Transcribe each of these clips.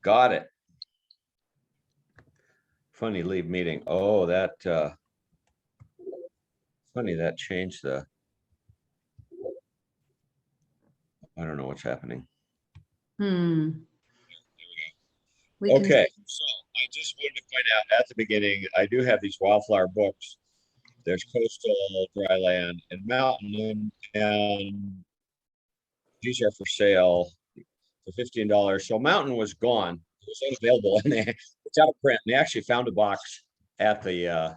Got it. Funny leave meeting. Oh, that funny that changed the. I don't know what's happening. Okay, so I just wanted to point out at the beginning, I do have these wildflower books. There's coastal, dryland, and mountain, and these are for sale for $15. So mountain was gone; it was unavailable, and it's out of print. And they actually found a box at the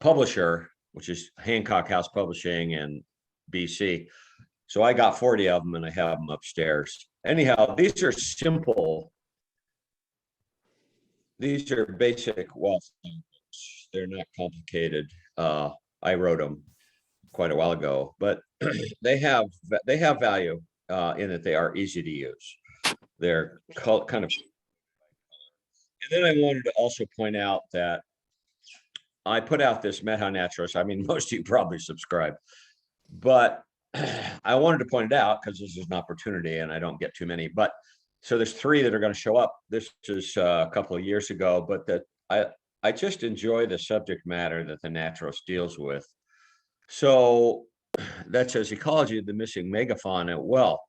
publisher, which is Hancock House Publishing in BC. So I got 40 of them, and I have them upstairs. Anyhow, these are simple. These are basic wildflower books. They're not complicated. I wrote them quite a while ago, but they have value in that they are easy to use. They're kind of. And then I wanted to also point out that I put out this Methow Naturalist. I mean, most of you probably subscribe, but I wanted to point it out because this is an opportunity and I don't get too many. But so there's 3 that are going to show up. This is a couple of years ago, but that I just enjoy the subject matter that the naturalist deals with. So that says ecology of the missing megafauna. Well,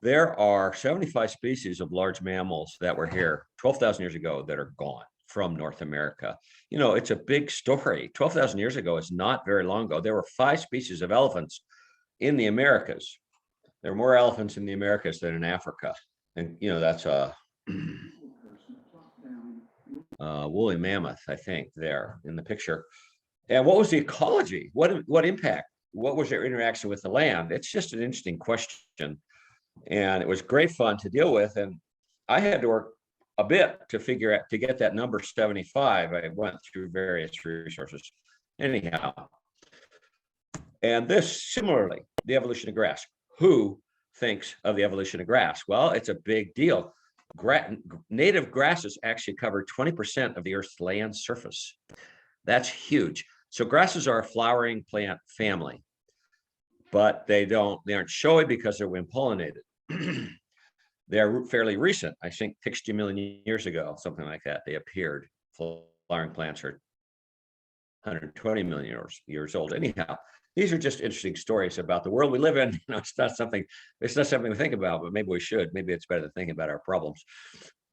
there are 75 species of large mammals that were here 12,000 years ago that are gone from North America. You know, it's a big story. 12,000 years ago is not very long ago. There were 5 species of elephants in the Americas. There are more elephants in the Americas than in Africa. And, you know, that's a woolly mammoth, I think, there in the picture. And what was the ecology? What impact? What was their interaction with the land? It's just an interesting question. And it was great fun to deal with. And I had to work a bit to figure out, to get that number 75. I went through various resources. Anyhow. And this, similarly, the evolution of grass. Who thinks of the evolution of grass? Well, it's a big deal. Native grasses actually cover 20% of the Earth's land surface. That's huge. So grasses are a flowering plant family, but they aren't showy because they're wind pollinated. They're fairly recent. I think 60 million years ago, something like that, they appeared. Flowering plants are 120 million years old. Anyhow, these are just interesting stories about the world we live in. You know, it's not something we think about, but maybe we should. Maybe it's better than thinking about our problems.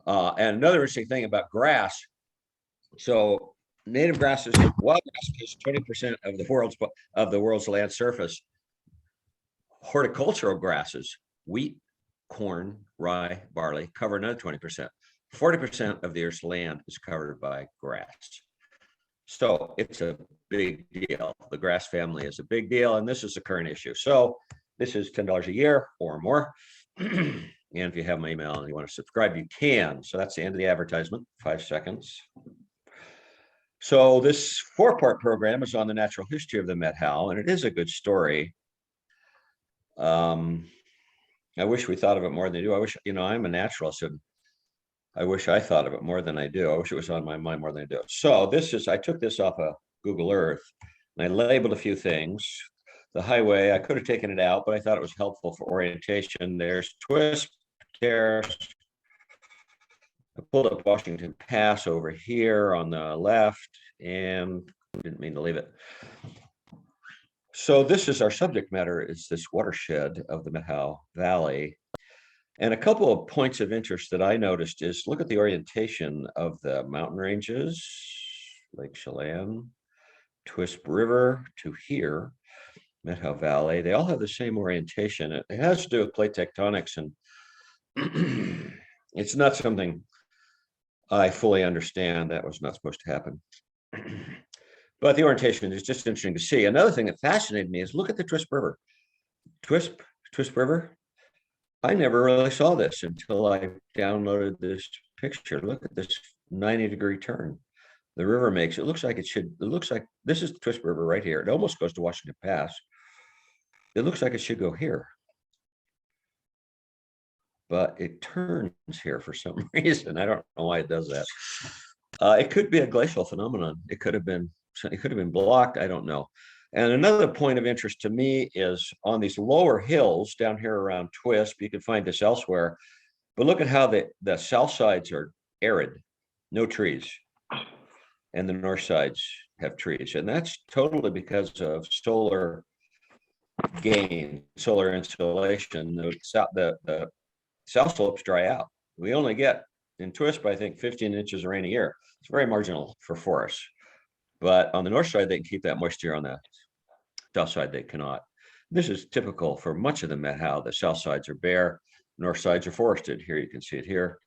And another interesting thing about grass. So native grasses, wild grass is 20% of the world's land surface. Horticultural grasses, wheat, corn, rye, barley, cover another 20%. 40% of the Earth's land is covered by grass. So it's a big deal. The grass family is a big deal, and this is a current issue. So this is $10 a year or more. And if you have my email and you want to subscribe, you can. So that's the end of the advertisement, 5 seconds. So this 4-part program is on the natural history of the Methow, and it is a good story. I wish we thought of it more than they do. I wish, you know, I'm a naturalist, and I wish I thought of it more than I do. I wish it was on my mind more than I do. So I took this off of Google Earth, and I labeled a few things. The highway, I could have taken it out, but I thought it was helpful for orientation. There's Twist Terrace. I pulled up Washington Pass over here on the left, and didn't mean to leave it. So this is our subject matter, is this watershed of the Methow Valley. And a couple of points of interest that I noticed is look at the orientation of the mountain ranges, Lake Chelan, Twisp River to here, Methow Valley. They all have the same orientation. It has to do with plate tectonics, and it's not something I fully understand. That was not supposed to happen. But the orientation is just interesting to see. Another thing that fascinated me is look at the Twisp River. Twisp River. I never really saw this until I downloaded this picture. Look at this 90-degree turn the river makes. It looks like this is the Twisp River right here. It almost goes to Washington Pass. It looks like it should go here, but it turns here for some reason. I don't know why it does that. It could be a glacial phenomenon. It could have been blocked. I don't know. And another point of interest to me is on these lower hills down here around Twisp. You can find this elsewhere, But look at how the south sides are arid, no trees, and the north sides have trees. And that's totally because of solar gain, solar insolation. The south slopes dry out. We only get in Twisp, I think, 15 inches of rain a year. It's very marginal for forests. But on the north side, they can keep that moisture. On the south side, they cannot. This is typical for much of the Methow. The south sides are bare, north sides are forested. Here you can see it here,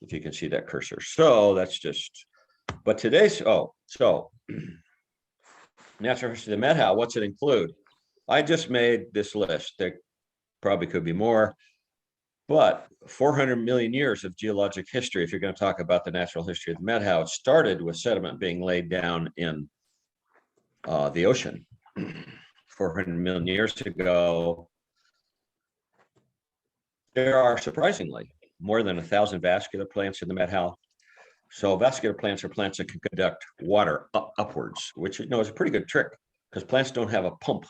if you can see that cursor. So that's just, but today's, so natural history of the Methow, what's it include? I just made this list. There probably could be more, but 400 million years of geologic history. If you're going to talk about the natural history of the Methow, it started with sediment being laid down in the ocean 400 million years ago. There are surprisingly more than 1,000 vascular plants in the Methow. So vascular plants are plants that can conduct water upwards, which is a pretty good trick because plants don't have a pump.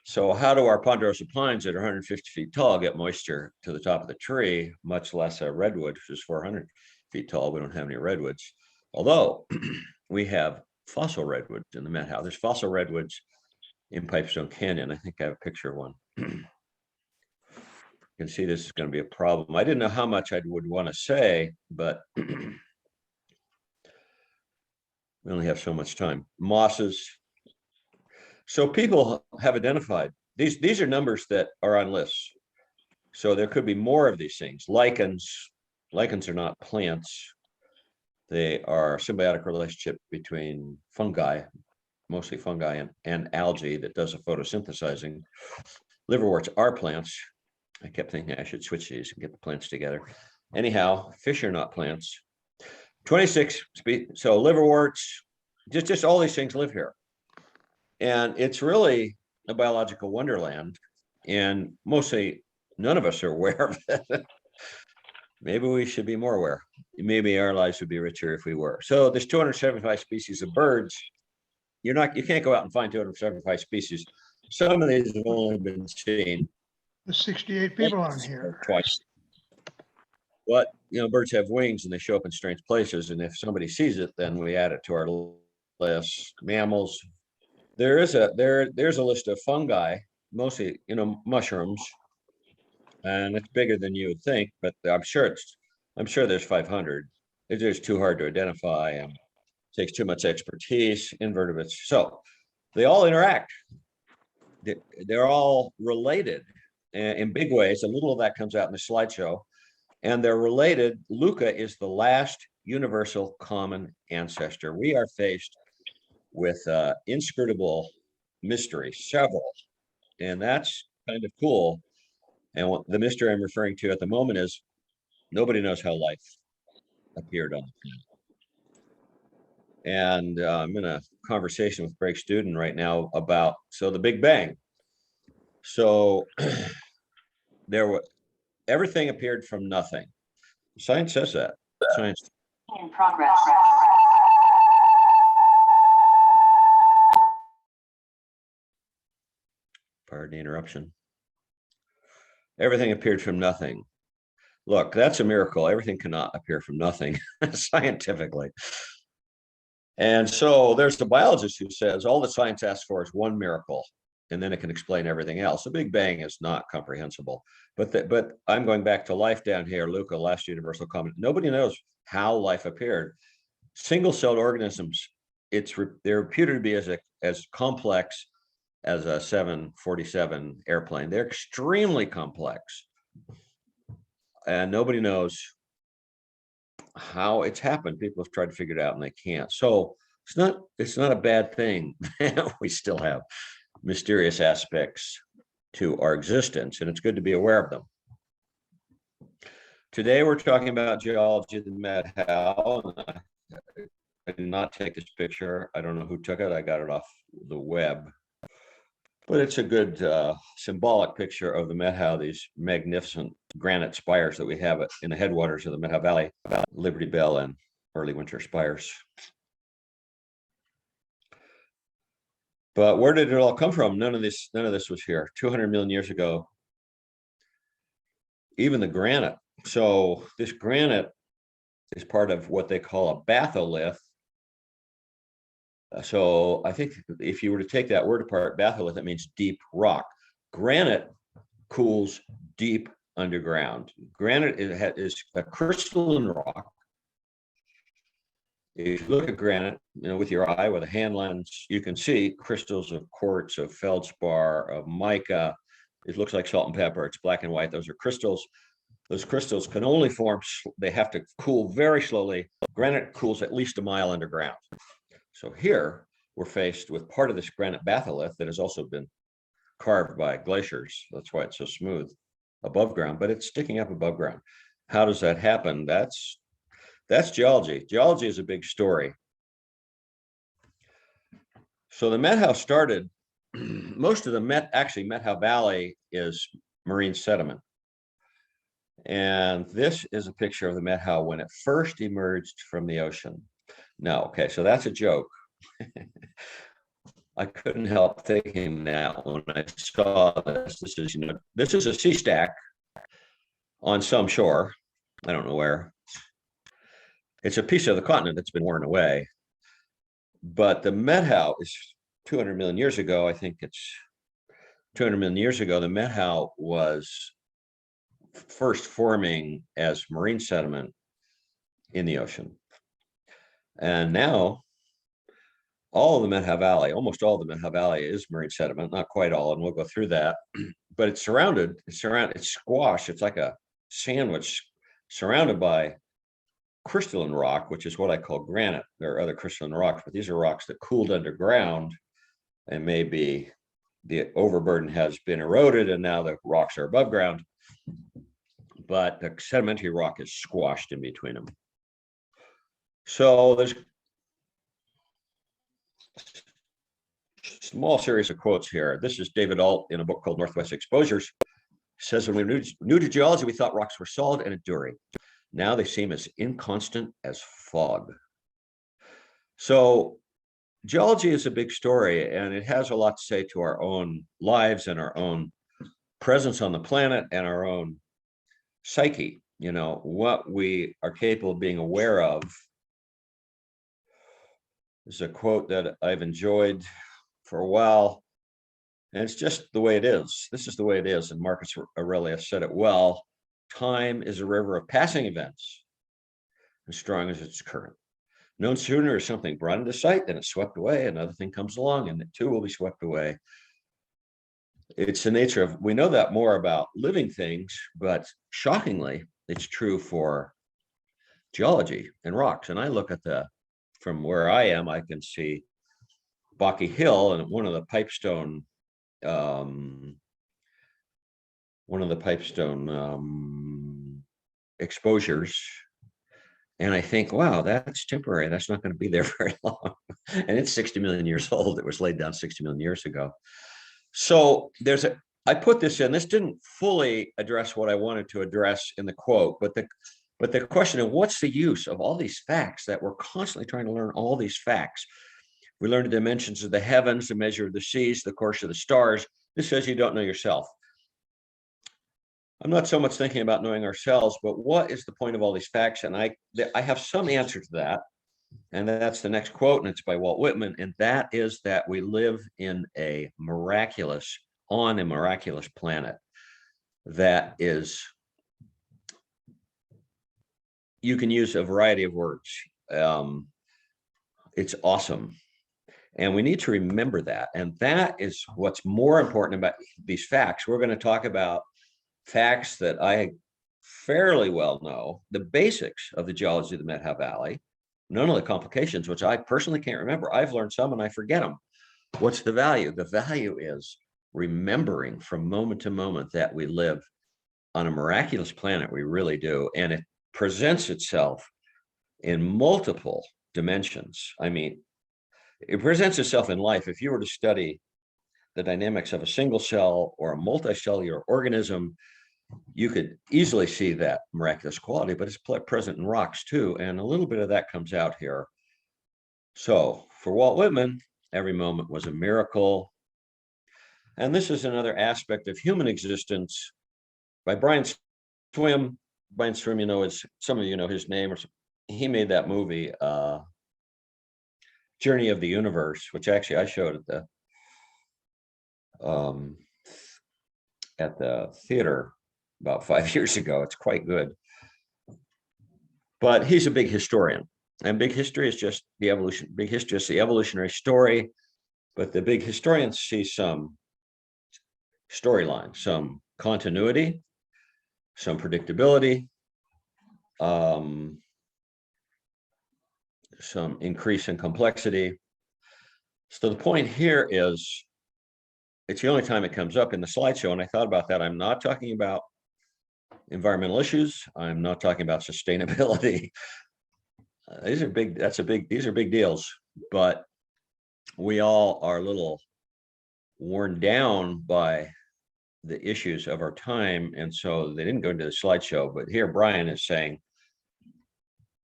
So how do our ponderosa pines that are 150 feet tall get moisture to the top of the tree, much less a redwood, which is 400 feet tall? We don't have any redwoods, although we have fossil redwoods in the Methow. There's fossil redwoods in Pipestone Canyon. I think I have a picture of one. You can see this is going to be a problem. I didn't know how much I would want to say, but we only have so much time. Mosses. So people have identified these are numbers that are on lists. So there could be more of these things. Lichens. Lichens are not plants. They are a symbiotic relationship between fungi, mostly fungi, and algae that does the photosynthesizing. Liverworts are plants. I kept thinking I should switch these and get the plants together. Anyhow, fish are not plants. 26 species. So liverworts, just all these things live here. And it's really a biological wonderland. And mostly none of us are aware of it. Maybe we should be more aware. Maybe our lives would be richer if we were. So there's 275 species of birds. You can't go out and find 275 species. Some of these have only been seen. There's 68 people on here. Twice. But birds have wings and they show up in strange places. And if somebody sees it, then we add it to our list. Mammals. There's a list of fungi, mostly mushrooms, and it's bigger than you would think. But I'm sure there's 500. It's just too hard to identify and takes too much expertise. Invertebrates. So they all interact. They're all related in big ways. A little of that comes out in the slideshow, and they're related. Luca is the last universal common ancestor. We are faced with inscrutable mystery, several, and that's kind of cool. And what the mystery I'm referring to at the moment is nobody knows how life appeared on the planet. And I'm in a conversation with Greg Student right now about the Big Bang. So everything appeared from nothing. Science says that. Science in progress. Pardon the interruption. Everything appeared from nothing. Look, that's a miracle. Everything cannot appear from nothing scientifically. And so there's the biologist who says all that science asks for is one miracle, and then it can explain everything else. The Big Bang is not comprehensible. But I'm going back to life down here, Luca, last universal common. Nobody knows how life appeared. Single-celled organisms, they're reputed to be as complex as a 747 airplane. They're extremely complex. And nobody knows how it's happened. People have tried to figure it out and they can't. So it's not a bad thing. We still have mysterious aspects to our existence, and it's good to be aware of them. Today we're talking about geology of the Methow. I did not take this picture. I don't know who took it. I got it off the web. But it's a good symbolic picture of the Methow, these magnificent granite spires that we have in the headwaters of the Methow Valley, Liberty Bell and early winter spires. But where did it all come from? None of this was here. 200 million years ago, even the granite. So this granite is part of what they call a batholith. So I think if you were to take that word apart, batholith, that means deep rock. Granite cools deep underground. Granite is a crystalline rock. If you look at granite, with your eye, with a hand lens, you can see crystals of quartz, of feldspar, of mica. It looks like salt and pepper. It's black and white. Those are crystals. Those crystals can only form, they have to cool very slowly. Granite cools at least a mile underground. So here we're faced with part of this granite batholith that has also been carved by glaciers. That's why it's so smooth above ground, but it's sticking up above ground. How does that happen? That's geology. Geology is a big story. So the Methow started, most of the Methow Valley is marine sediment. And this is a picture of the Methow when it first emerged from the ocean. No, okay, so that's a joke. I couldn't help thinking that when I saw this. This is a sea stack on some shore. I don't know where. It's a piece of the continent that's been worn away. But the Methow is 200 million years ago. I think it's 200 million years ago. The Methow was first forming as marine sediment in the ocean. And now all of the Methow Valley, almost all of the Methow Valley is marine sediment, not quite all, and we'll go through that. But it's squashed. It's like a sandwich surrounded by crystalline rock, which is what I call granite. There are other crystalline rocks, but these are rocks that cooled underground, and maybe the overburden has been eroded and now the rocks are above ground. But the sedimentary rock is squashed in between them. So there's a small series of quotes here. This is David Alt in a book called Northwest Exposures. Says, when we were new to geology, we thought rocks were solid and enduring. Now they seem as inconstant as fog. So geology is a big story, and it has a lot to say to our own lives and our own presence on the planet and our own psyche, what we are capable of being aware of. This is a quote that I've enjoyed for a while, and it's just the way it is. This is the way it is, and Marcus Aurelius said it well. Time is a river of passing events, as strong as its current. No sooner is something brought into sight than it's swept away. Another thing comes along, and it too will be swept away. It's the nature of, we know that more about living things, but shockingly, it's true for geology and rocks. And I look at from where I am, I can see Bocky Hill and one of the Pipestone exposures. And I think, wow, that's temporary. That's not going to be there very long. And it's 60 million years old. It was laid down 60 million years ago. So I put this in. This didn't fully address what I wanted to address in the quote, but the question of what's the use of all these facts that we're constantly trying to learn all these facts. We learn the dimensions of the heavens, the measure of the seas, the course of the stars. This says you don't know yourself. I'm not so much thinking about knowing ourselves, but what is the point of all these facts? And I have some answer to that. And that's the next quote, and it's by Walt Whitman. And that is that we live on a miraculous planet that is, you can use a variety of words. It's awesome. And we need to remember that. And that is what's more important about these facts. We're going to talk about facts that I fairly well know, the basics of the geology of the Methow Valley, none of the complications, which I personally can't remember. I've learned some and I forget them. What's the value? The value is remembering from moment to moment that we live on a miraculous planet. We really do. And it presents itself in multiple dimensions. I mean, it presents itself in life. If you were to study the dynamics of a single cell or a multicellular organism, you could easily see that miraculous quality, but it's present in rocks too. And a little bit of that comes out here. So for Walt Whitman, every moment was a miracle. And this is another aspect of human existence. By Brian Swim, Brian Swim, you know, is some of you know his name, or he made that movie, Journey of the Universe, which actually I showed at the theater about 5 years ago. It's quite good. But he's a big historian, and big history is just the evolution. Big history is the evolutionary story, but the big historians see some storyline, some continuity, some predictability, some increase in complexity. So the point here is, it's the only time it comes up in the slideshow, and I thought about that. I'm not talking about environmental issues. I'm not talking about sustainability. These are big. These are big deals. But we all are a little worn down by the issues of our time, and so they didn't go into the slideshow. But here, Brian is saying,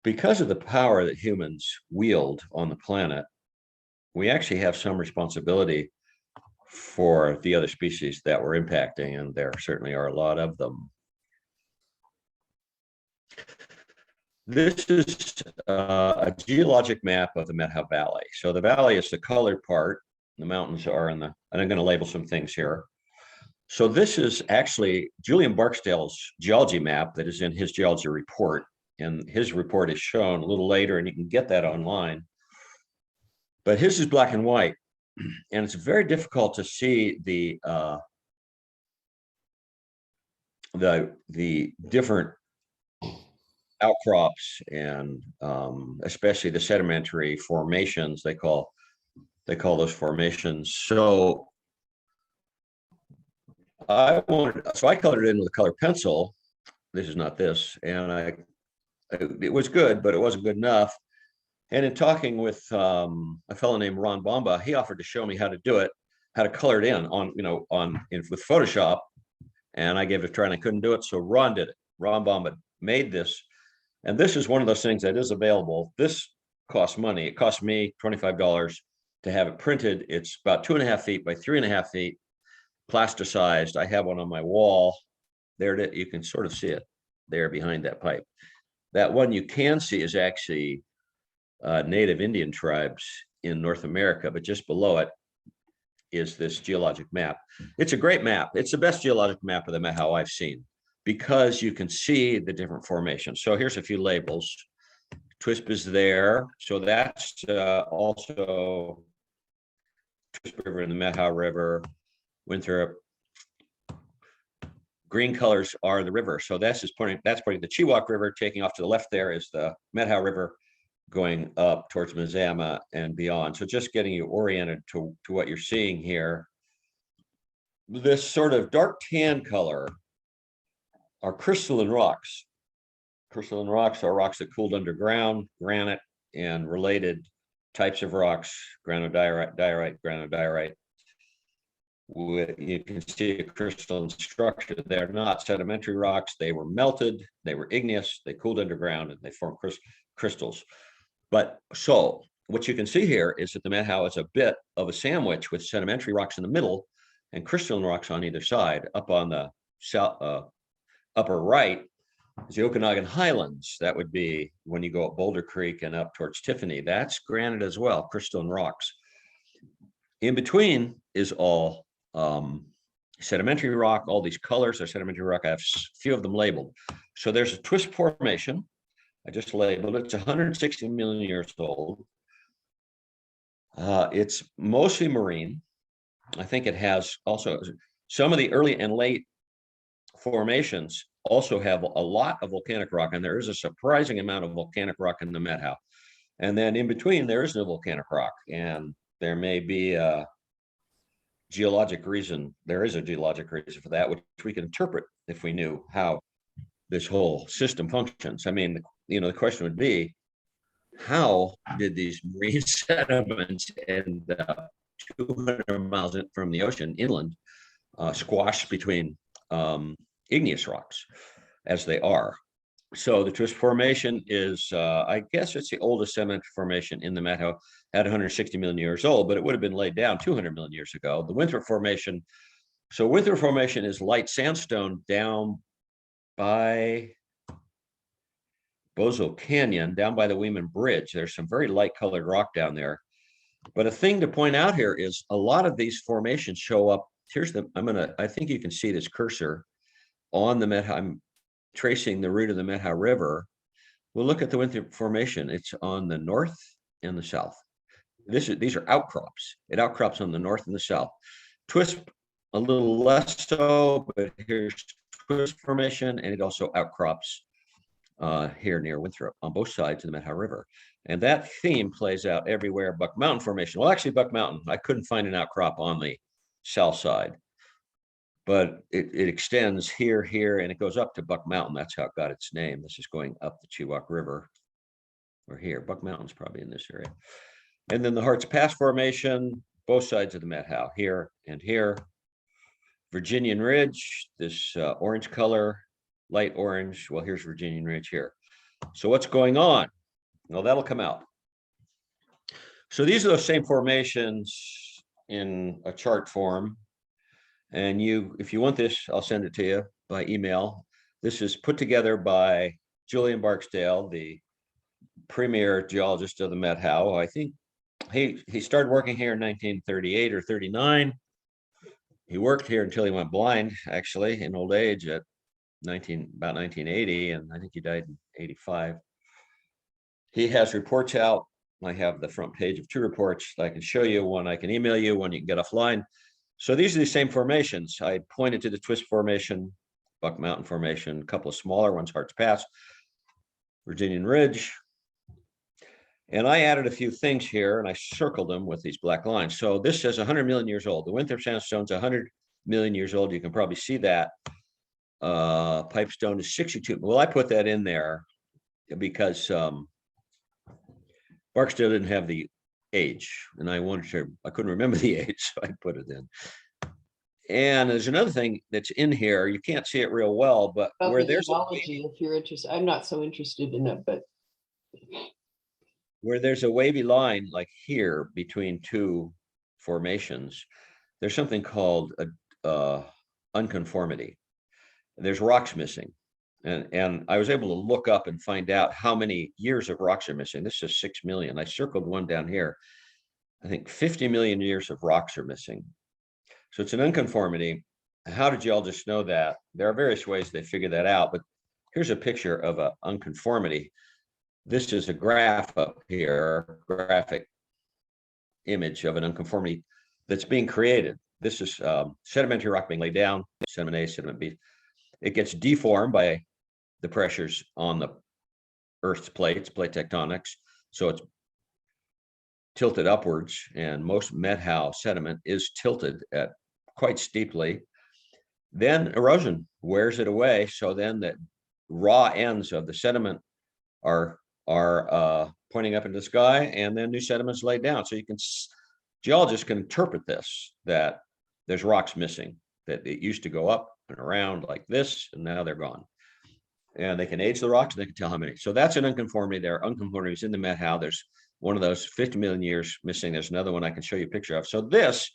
because of the power that humans wield on the planet, we actually have some responsibility for the other species that we're impacting, and there certainly are a lot of them. This is a geologic map of the Methow Valley. So the valley is the colored part. The mountains are in the, and I'm going to label some things here. So this is actually Julian Barksdale's geology map that is in his geology report. And his report is shown a little later, and you can get that online. But his is black and white. And it's very difficult to see the different outcrops, and especially the sedimentary formations, they call those formations. So I colored it in with a color pencil. This is not this, and it was good, but it wasn't good enough. And in talking with a fellow named Ron Bomba, he offered to show me how to do it, how to color it in with Photoshop. And I gave it a try, and I couldn't do it. So Ron did it. Ron Bomba made this. And this is one of those things that is available. This costs money. It cost me $25 to have it printed. It's about 2.5 feet by 3.5 feet, plasticized. I have one on my wall. There it is. You can sort of see it there behind that pipe. That one you can see is actually native Indian tribes in North America, but just below it is this geologic map. It's a great map. It's the best geologic map of the Methow I've seen, because you can see the different formations. So here's a few labels. Twisp is there. So that's also Twisp River and the Methow River, Winthrop. Green colors are the river. So that's pointing to the Chewok River. Taking off to the left there is the Methow River, going up towards Mazama and beyond. So just getting you oriented to what you're seeing here. This sort of dark tan color are crystalline rocks. Crystalline rocks are rocks that cooled underground, granite and related types of rocks, granodiorite, diorite, granodiorite. You can see a crystalline structure. They're not sedimentary rocks. They were melted, they were igneous, they cooled underground, and they formed crystals. But so what you can see here is that the Methow is a bit of a sandwich with sedimentary rocks in the middle and crystalline rocks on either side. Up on the upper right is the Okanagan Highlands. That would be when you go up Boulder Creek and up towards Tiffany. That's granite as well, crystalline rocks. In between is all sedimentary rock. All these colors are sedimentary rock. I have a few of them labeled. So there's a twist formation. I just labeled it. It's 160 million years old. It's mostly marine. I think it has also some of the early and late formations also have a lot of volcanic rock, and there is a surprising amount of volcanic rock in the Methow. And then in between, there is no volcanic rock, and there may be a geologic reason. There is a geologic reason for that, which we can interpret if we knew how this whole system functions. I mean, the question would be, how did these marine sediments end up 200 miles from the ocean inland, squashed between igneous rocks as they are? So the Twist Formation is, I guess it's the oldest sedimentary formation in the Methow, at 160 million years old, but it would have been laid down 200 million years ago. The Winthrop Formation, so Winthrop Formation is light sandstone down by Bozo Canyon, down by the Weeman Bridge. There's some very light colored rock down there. But a thing to point out here is a lot of these formations show up. Here's the, I think you can see this cursor on the Methow. I'm tracing the route of the Methow River. We'll look at the Winthrop Formation. It's on the north and the south. These are outcrops. It outcrops on the north and the south. Twist a little less so, but here's Twist Formation, and it also outcrops here near Winthrop on both sides of the Methow River. And that theme plays out everywhere. Buck Mountain Formation. Well, actually, Buck Mountain, I couldn't find an outcrop on the south side, but it extends here, and it goes up to Buck Mountain. That's how it got its name. This is going up the Chewok River, or here. Buck Mountain's probably in this area. And then the Harts Pass Formation, both sides of the Methow, here and here. Virginian Ridge, this orange color, light orange. Well, here's Virginian Ridge here. So what's going on? Well, that'll come out. So these are those same formations in a chart form. And if you want this, I'll send it to you by email. This is put together by Julian Barksdale, the premier geologist of the Methow. I think he started working here in 1938 or 39. He worked here until he went blind, actually, in old age at about 1980, and I think he died in 85. He has reports out. I have the front page of 2 reports. I can show you one. I can email you one. You can get offline. So these are the same formations. I pointed to the Twist Formation, Buck Mountain Formation, a couple of smaller ones, Harts Pass, Virginian Ridge. And I added a few things here, and I circled them with these black lines. So this says 100 million years old. The Winthrop Sandstone's 100 million years old. You can probably see that. Pipestone is 62. Well, I put that in there because Barksdale didn't have the age, and I couldn't remember the age, so I put it in. And there's another thing that's in here. You can't see it real well, but where there's geology, if you're interested, I'm not so interested in it, but where there's a wavy line like here between 2 formations, there's something called a unconformity. There's rocks missing. And I was able to look up and find out how many years of rocks are missing. This is 6 million. I circled one down here. I think 50 million years of rocks are missing. So it's an unconformity. How do geologists know that? There are various ways they figure that out, but here's a picture of an unconformity. This is a graph up here, graphic image of an unconformity that's being created. This is sedimentary rock being laid down, sediment A, sediment B. It gets deformed by the pressures on the Earth's plates, plate tectonics. So it's tilted upwards, and most Methow sediment is tilted at quite steeply. Then erosion wears it away. So then the raw ends of the sediment are pointing up into the sky, and then new sediments laid down. So geologists can interpret this, that there's rocks missing, that it used to go up and around like this, and now they're gone. And they can age the rocks, and they can tell how many. So that's an unconformity. There are unconformities in the Methow. There's one of those 50 million years missing. There's another one I can show you a picture of. So this,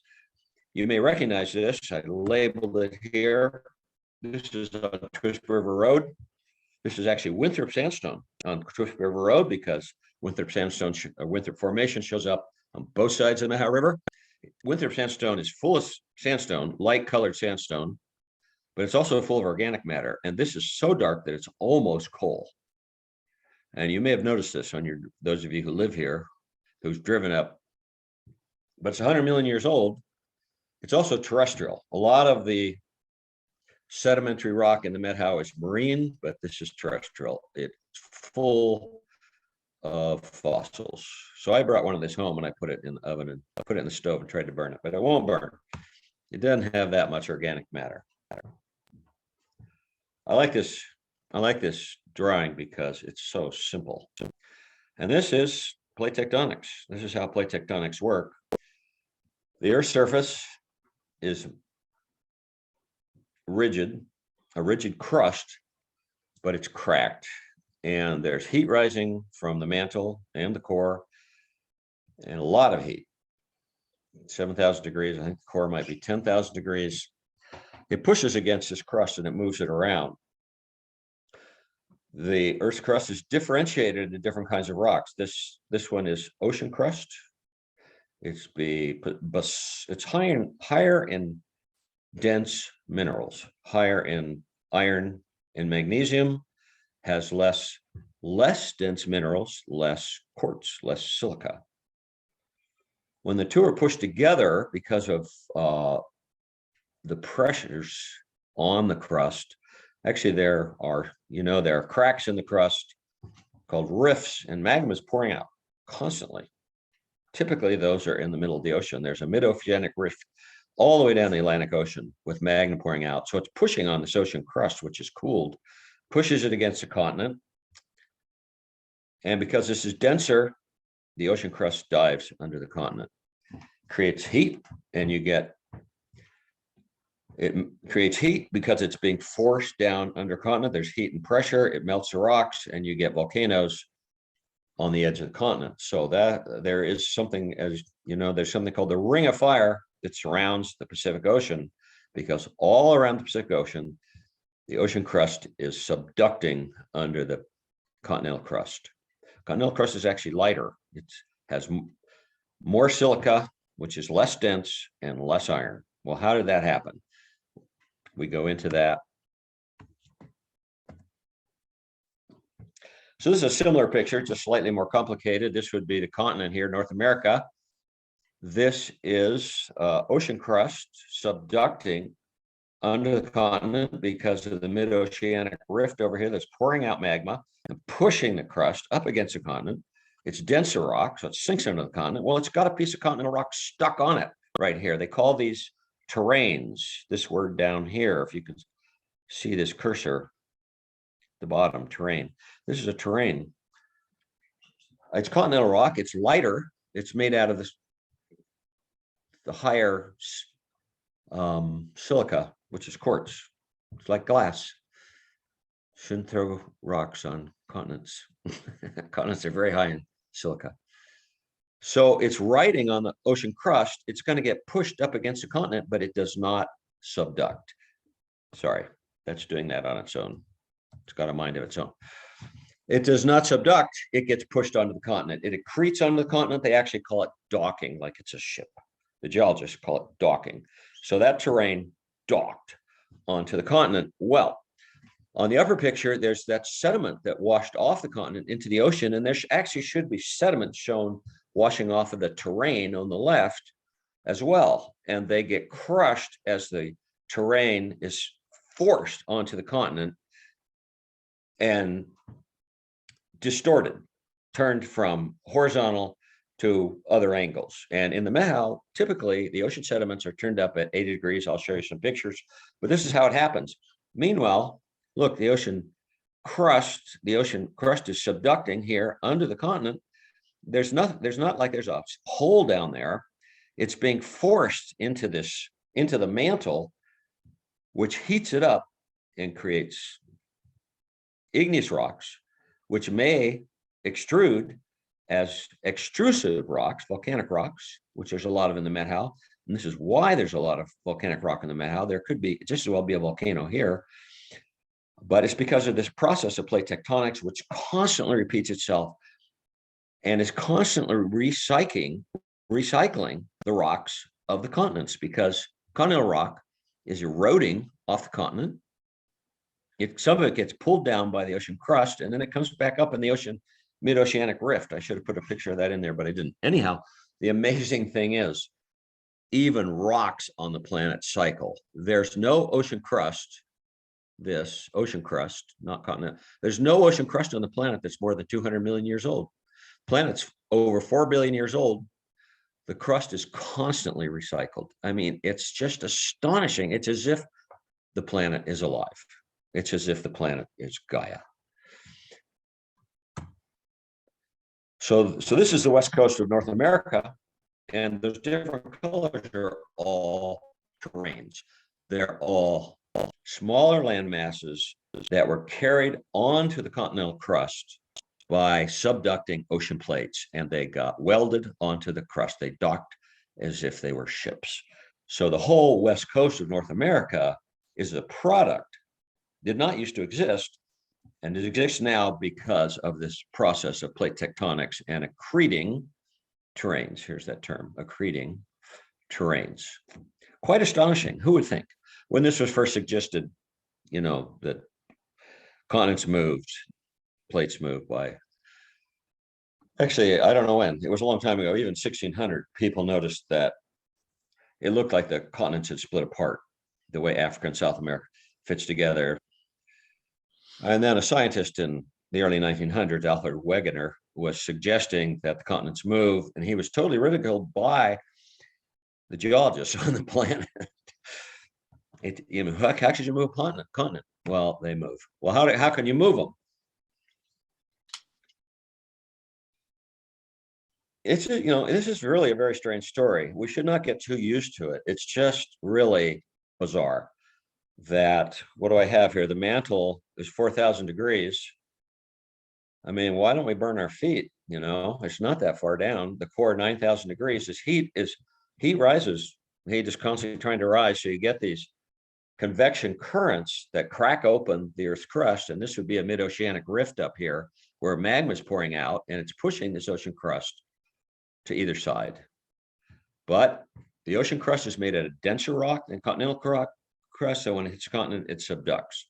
you may recognize this. I labeled it here. This is on Twist River Road. This is actually Winthrop Sandstone on Twist River Road, because Winthrop Sandstone, Winthrop Formation shows up on both sides of the Methow River. Winthrop Sandstone is full of sandstone, light colored sandstone, but it's also full of organic matter. And this is so dark that it's almost coal. And you may have noticed this on those of you who live here, who's driven up, but it's 100 million years old. It's also terrestrial. A lot of the sedimentary rock in the Methow is marine, but this is terrestrial. It's full of fossils. So I brought one of these home and I put it in the oven and I put it in the stove and tried to burn it, but it won't burn. It doesn't have that much organic matter. I like this drawing because it's so simple. And this is plate tectonics. This is how plate tectonics work. The Earth's surface is rigid, a rigid crust, but it's cracked. And there's heat rising from the mantle and the core, and a lot of heat. 7,000 degrees. I think the core might be 10,000 degrees. It pushes against this crust and it moves it around. The Earth's crust is differentiated into different kinds of rocks. This one is ocean crust. It's higher in dense minerals, higher in iron and magnesium, has less dense minerals, less quartz, less silica. When the two are pushed together because of the pressures on the crust, actually there are cracks in the crust called rifts, and magma is pouring out constantly. Typically, those are in the middle of the ocean. There's a mid-oceanic rift all the way down the Atlantic Ocean with magma pouring out. So it's pushing on this ocean crust, which is cooled, pushes it against the continent. And because this is denser, the ocean crust dives under the continent, creates heat, and it creates heat because it's being forced down under continent. There's heat and pressure, it melts the rocks, and you get volcanoes on the edge of the continent. So that there is something, as you know, there's something called the Ring of Fire that surrounds the Pacific Ocean, because all around the Pacific Ocean, the ocean crust is subducting under the continental crust. Continental crust is actually lighter. It has more silica, which is less dense, and less iron. Well, how did that happen? We go into that. So this is a similar picture, just slightly more complicated. This would be the continent here, North America. This is ocean crust subducting under the continent because of the mid-oceanic rift over here that's pouring out magma and pushing the crust up against the continent. It's denser rock, so it sinks into the continent. Well, it's got a piece of continental rock stuck on it right here. They call these terrains, this word down here, if you can see this cursor, the bottom, terrain. This is a terrain. It's continental rock. It's lighter. It's made out of the higher silica, which is quartz. It's like glass. Shouldn't throw rocks on continents. Continents are very high in silica. So it's riding on the ocean crust. It's going to get pushed up against the continent, but it does not subduct. Sorry, that's doing that on its own. It's got a mind of its own. It does not subduct. It gets pushed onto the continent. It accretes onto the continent. They actually call it docking, like it's a ship. The geologists call it docking. So that terrain docked onto the continent. Well, on the upper picture, there's that sediment that washed off the continent into the ocean, and there actually should be sediment shown washing off of the terrain on the left as well. And they get crushed as the terrain is forced onto the continent and distorted, turned from horizontal to other angles. And in the Meadow, typically the ocean sediments are turned up at 80 degrees. I'll show you some pictures, but this is how it happens. Meanwhile, look, the ocean crust is subducting here under the continent. There's not like there's a hole down there. It's being forced into the mantle, which heats it up and creates igneous rocks, which may extrude as extrusive rocks, volcanic rocks, which there's a lot of in the Methow. And this is why there's a lot of volcanic rock in the Methow. There could be just as well be a volcano here, but it's because of this process of plate tectonics, which constantly repeats itself and is constantly recycling the rocks of the continents, because continental rock is eroding off the continent. Some of it gets pulled down by the ocean crust, and then it comes back up in the ocean mid-oceanic rift. I should have put a picture of that in there, but I didn't. Anyhow, the amazing thing is, even rocks on the planet cycle. There's no ocean crust, this ocean crust, not continent. There's no ocean crust on the planet that's more than 200 million years old. Planet's over 4 billion years old. The crust is constantly recycled. I mean, it's just astonishing. It's as if the planet is alive. It's as if the planet is Gaia. So this is the west coast of North America, and those different colors are all terrains. They're all smaller land masses that were carried onto the continental crust by subducting ocean plates, and they got welded onto the crust. They docked as if they were ships. So the whole west coast of North America is a product, did not used to exist, And it exists now because of this process of plate tectonics and accreting terrains. Here's that term, accreting terrains. Quite astonishing. Who would think? When this was first suggested, that continents moved, plates moved by. Actually, I don't know when. It was a long time ago, even 1600, people noticed that it looked like the continents had split apart, the way Africa and South America fits together. And then a scientist in the early 1900s, Alfred Wegener, was suggesting that the continents move, and he was totally ridiculed by the geologists on the planet. How could you move a continent? Well, they move. Well, how can you move them? It's this is really a very strange story. We should not get too used to it. It's just really bizarre. That what do I have here? The mantle is 4,000 degrees. I mean, why don't we burn our feet? It's not that far down. The core 9,000 degrees. Heat rises. Heat is constantly trying to rise. So you get these convection currents that crack open the Earth's crust, and this would be a mid-oceanic rift up here where magma is pouring out and it's pushing this ocean crust to either side. But the ocean crust is made out of denser rock than continental crust, so when it hits continent, it subducts.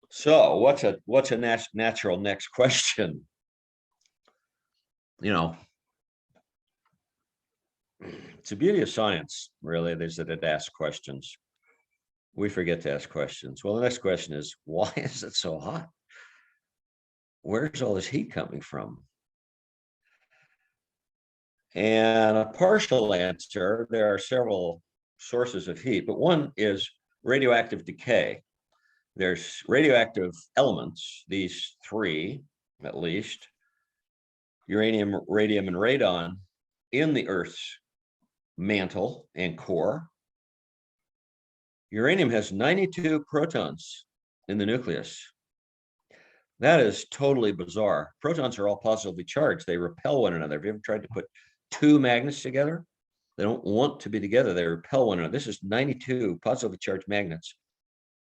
So what's a natural next question? It's the beauty of science, really, is that it asks questions. We forget to ask questions. Well, the next question is, why is it so hot? Where's all this heat coming from? And a partial answer, there are several sources of heat, but one is radioactive decay. There's radioactive elements, these three at least, uranium, radium, and radon, in the Earth's mantle and core. Uranium has 92 protons in the nucleus. That is totally bizarre. Protons are all positively charged. They repel one another. Have you ever tried to put two magnets together? They don't want to be together. They repel one another. This is 92 positively charged magnets,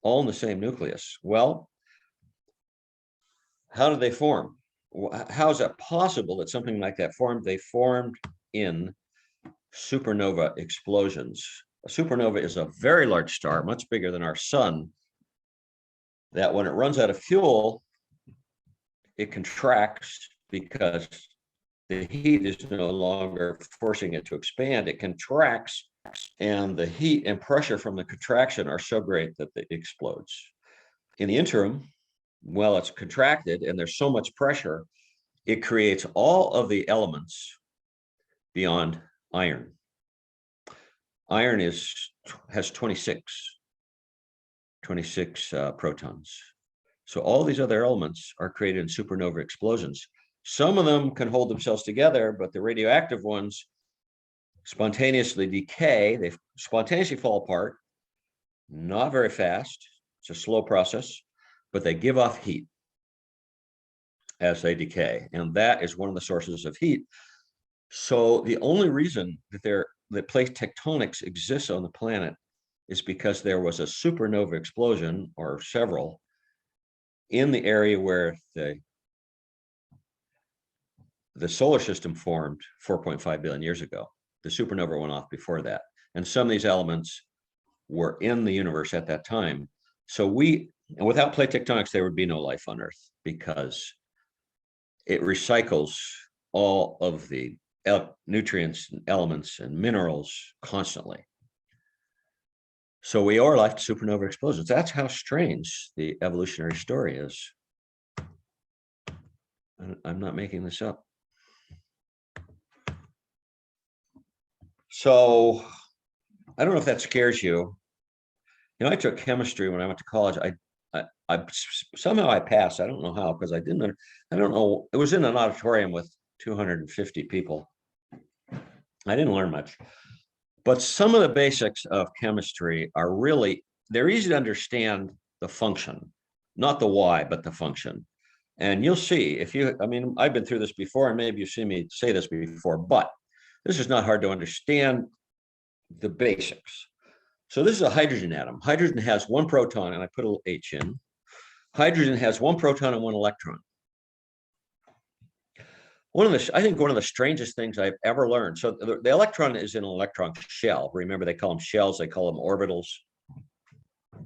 all in the same nucleus. Well, how did they form? How is that possible that something like that formed? They formed in supernova explosions. A supernova is a very large star, much bigger than our sun, that when it runs out of fuel, it contracts because the heat is no longer forcing it to expand. It contracts, and the heat and pressure from the contraction are so great that it explodes. In the interim, while it's contracted and there's so much pressure, it creates all of the elements beyond iron. Iron has 26 protons. So all these other elements are created in supernova explosions. Some of them can hold themselves together, but the radioactive ones spontaneously decay. They spontaneously fall apart, not very fast. It's a slow process, but they give off heat as they decay. And that is one of the sources of heat. So the only reason that plate tectonics exists on the planet is because there was a supernova explosion, or several, in the area where the solar system formed 4.5 billion years ago. The supernova went off before that. And some of these elements were in the universe at that time. So without plate tectonics, there would be no life on Earth, because it recycles all of the nutrients and elements and minerals constantly. So we are like supernova explosions. That's how strange the evolutionary story is. I'm not making this up. So I don't know if that scares you. I took chemistry when I went to college. I somehow I passed. I don't know how, because I don't know. It was in an auditorium with 250 people. I didn't learn much. But some of the basics of chemistry are they're easy to understand the function, not the why, but the function. And you'll see I've been through this before, and maybe you've seen me say this before, but this is not hard to understand the basics. So this is a hydrogen atom. Hydrogen has one proton, and I put a little H in. Hydrogen has 1 proton and 1 electron. I think one of the strangest things I've ever learned. So the electron is in an electron shell. Remember, they call them shells, they call them orbitals.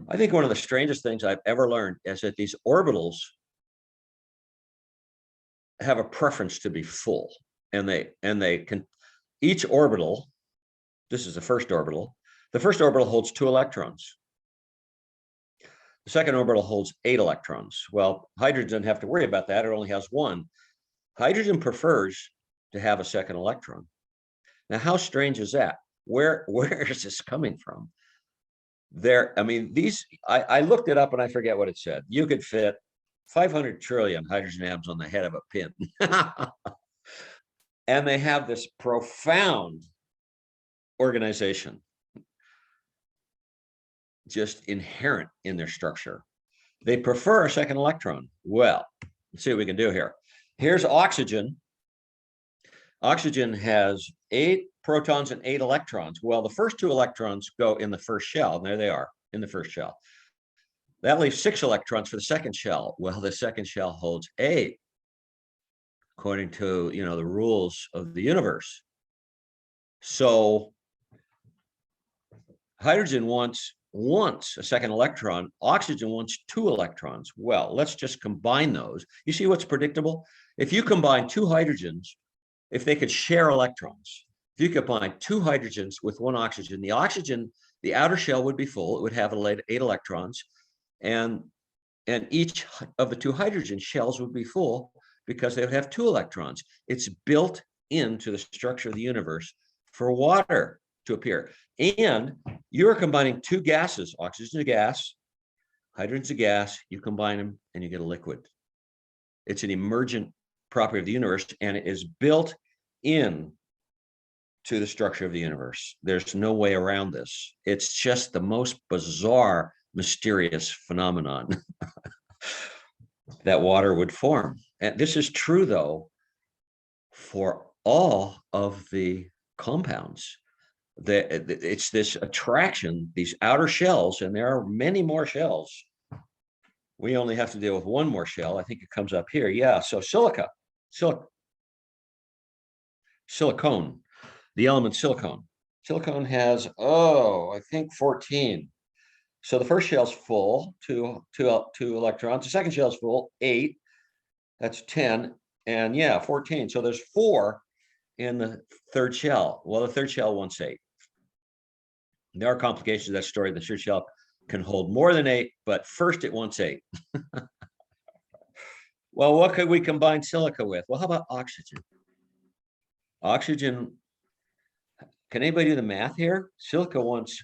I think one of the strangest things I've ever learned is that these orbitals have a preference to be full, and they can, each orbital, this is the first orbital holds 2 electrons. The second orbital holds 8 electrons. Well, hydrogen doesn't have to worry about that. It only has 1. Hydrogen prefers to have a second electron. Now, how strange is that? Where is this coming from? I mean, I looked it up and I forget what it said. You could fit 500 trillion hydrogen atoms on the head of a pin. And they have this profound organization just inherent in their structure. They prefer a second electron. Well, let's see what we can do here. Here's oxygen. Oxygen has 8 protons and 8 electrons. Well, the first 2 electrons go in the first shell, and there they are in the first shell. That leaves 6 electrons for the second shell. Well, the second shell holds 8, according to the rules of the universe. So hydrogen wants a second electron. Oxygen wants 2 electrons. Well, let's just combine those. You see what's predictable? If you combine 2 hydrogens, if they could share electrons, if you combine 2 hydrogens with 1 oxygen, the outer shell would be full. It would have 8 electrons, and each of the 2 hydrogen shells would be full because they would have 2 electrons. It's built into the structure of the universe for water to appear. And you're combining 2 gases, oxygen is a gas, hydrogen's a gas, you combine them and you get a liquid. It's an emergent property of the universe, and it is built in to the structure of the universe. There's no way around this. It's just the most bizarre, mysterious phenomenon that water would form. And this is true, though, for all of the compounds. It's this attraction, these outer shells, and there are many more shells. We only have to deal with 1 more shell. I think it comes up here. Yeah, so silicone, the element silicone. Silicone has, I think 14. So the first shell's full, two electrons. The second shell's full, 8. That's 10. And yeah, 14. So there's 4 in the third shell. Well, the third shell wants 8. There are complications of that story. The third shell can hold more than 8, but first it wants 8. Well, what could we combine silica with? Well, how about oxygen? Oxygen, can anybody do the math here? Silica wants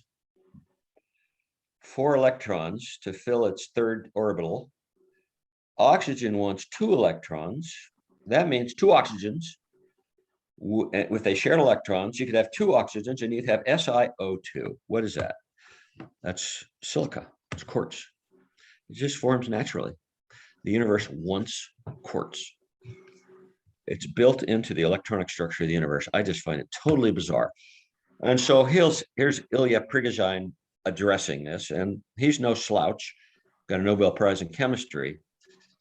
4 electrons to fill its third orbital. Oxygen wants 2 electrons. That means 2 oxygens. With a shared electrons, you could have 2 oxygens and you'd have SiO2. What is that? That's silica. It's quartz. It just forms naturally. The universe wants quartz. It's built into the electronic structure of the universe. I just find it totally bizarre. And so here's Ilya Prigogine addressing this, and he's no slouch, got a Nobel Prize in chemistry.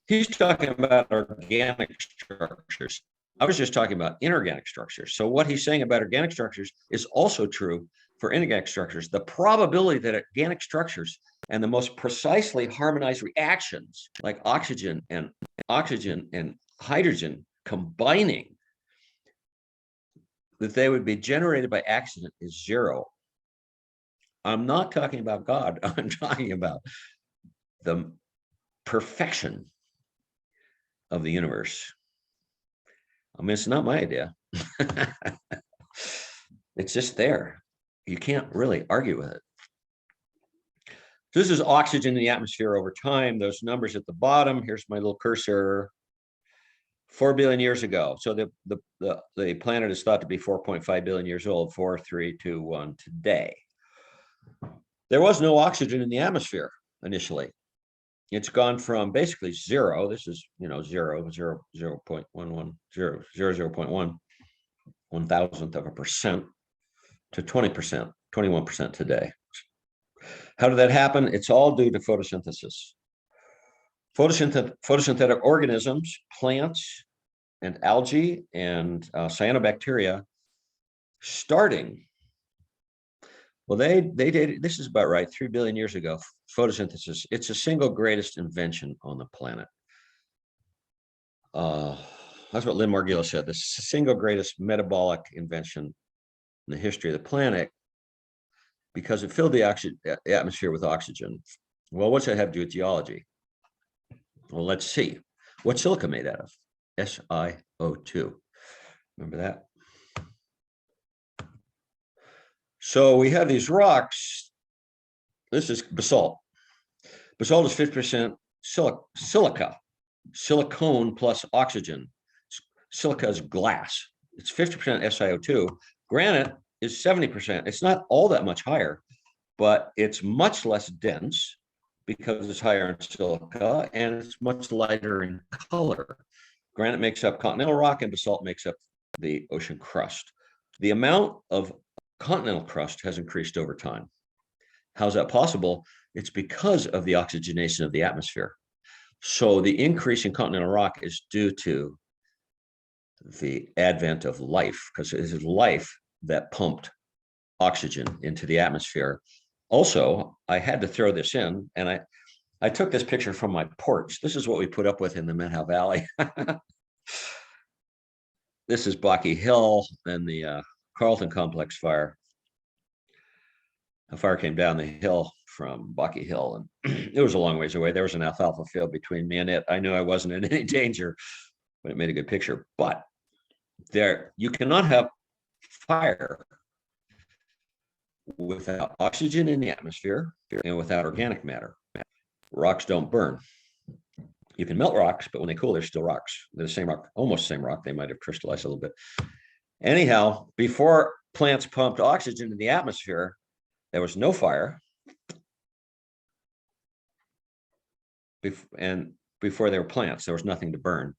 He's talking about organic structures. I was just talking about inorganic structures. So what he's saying about organic structures is also true for inorganic structures. The probability that organic structures and the most precisely harmonized reactions like oxygen and hydrogen combining, that they would be generated by accident is 0. I'm not talking about God. I'm talking about the perfection of the universe. I mean, it's not my idea. It's just there. You can't really argue with it. This is oxygen in the atmosphere over time. Those numbers at the bottom. Here's my little cursor. 4 billion years ago. So the planet is thought to be 4.5 billion years old. 4, 3, 2, 1 today. There was no oxygen in the atmosphere initially. It's gone from basically 0. This is 0.11, 0.1 1,000th of a percent to 20%, 21% today. How did that happen? It's all due to photosynthesis. photosynthetic organisms, plants, and algae, and cyanobacteria starting. Well, they dated, this is about right, 3 billion years ago, photosynthesis. It's the single greatest invention on the planet. That's what Lynn Margulis said, the single greatest metabolic invention in the history of the planet, because it filled the atmosphere with oxygen. Well, what's that have to do with geology? Well, let's see. What's silica made out of? SiO2. Remember that? So we have these rocks. This is basalt. Basalt is 50% silica, silicone plus oxygen. Silica is glass. It's 50% SiO2. Granite is 70%. It's not all that much higher, but it's much less dense because it's higher in silica, and it's much lighter in color. Granite makes up continental rock, and basalt makes up the ocean crust. The amount of continental crust has increased over time. How's that possible? It's because of the oxygenation of the atmosphere. So the increase in continental rock is due to the advent of life, because it is life that pumped oxygen into the atmosphere. Also, I had to throw this in, and I took this picture from my porch. This is what we put up with in the Methow Valley. This is Bocky Hill and the Carlton Complex fire. A fire came down the hill from Bocky Hill, and it was a long ways away. There was an alfalfa field between me and it. I knew I wasn't in any danger, but it made a good picture. But there, you cannot have fire without oxygen in the atmosphere and without organic matter. Rocks don't burn. You can melt rocks, but when they cool, they're still rocks. They're the same rock, almost the same rock. They might have crystallized a little bit. Anyhow, before plants pumped oxygen in the atmosphere, there was no fire. And before there were plants, there was nothing to burn.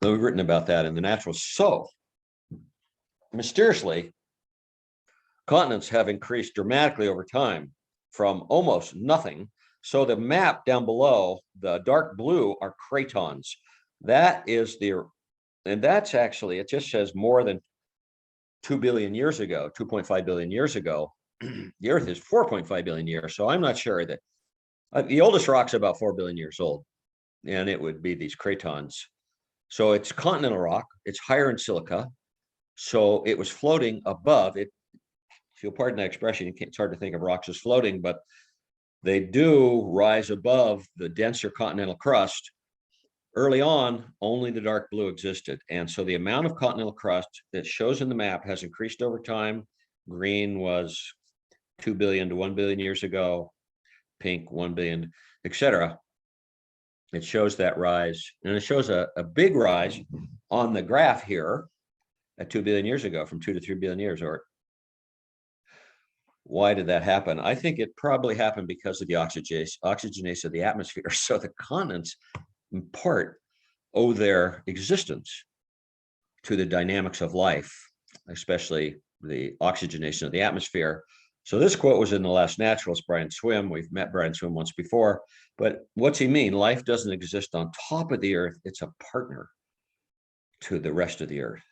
We've written about that in the natural. So, mysteriously, continents have increased dramatically over time from almost nothing. So the map down below, the dark blue are cratons. That is and that's actually, it just says more than 2 billion years ago, 2.5 billion years ago. The Earth is 4.5 billion years. So I'm not sure that the oldest rock's about 4 billion years old, and it would be these cratons. So it's continental rock. It's higher in silica. So it was floating above it. If you'll pardon that expression, it's hard to think of rocks as floating, but they do rise above the denser continental crust. Early on, only the dark blue existed. And so the amount of continental crust that shows in the map has increased over time. Green was 2 billion to 1 billion years ago, pink 1 billion, etc. It shows that rise, and it shows a big rise on the graph here at 2 billion years ago, from 2 to 3 billion years. Or why did that happen? I think it probably happened because of the oxygenation of the atmosphere. So the continents, in part, owe their existence to the dynamics of life, especially the oxygenation of the atmosphere. So this quote was in the last naturalist, Brian Swim. We've met Brian Swim once before, but what's he mean? Life doesn't exist on top of the earth. It's a partner to the rest of the earth,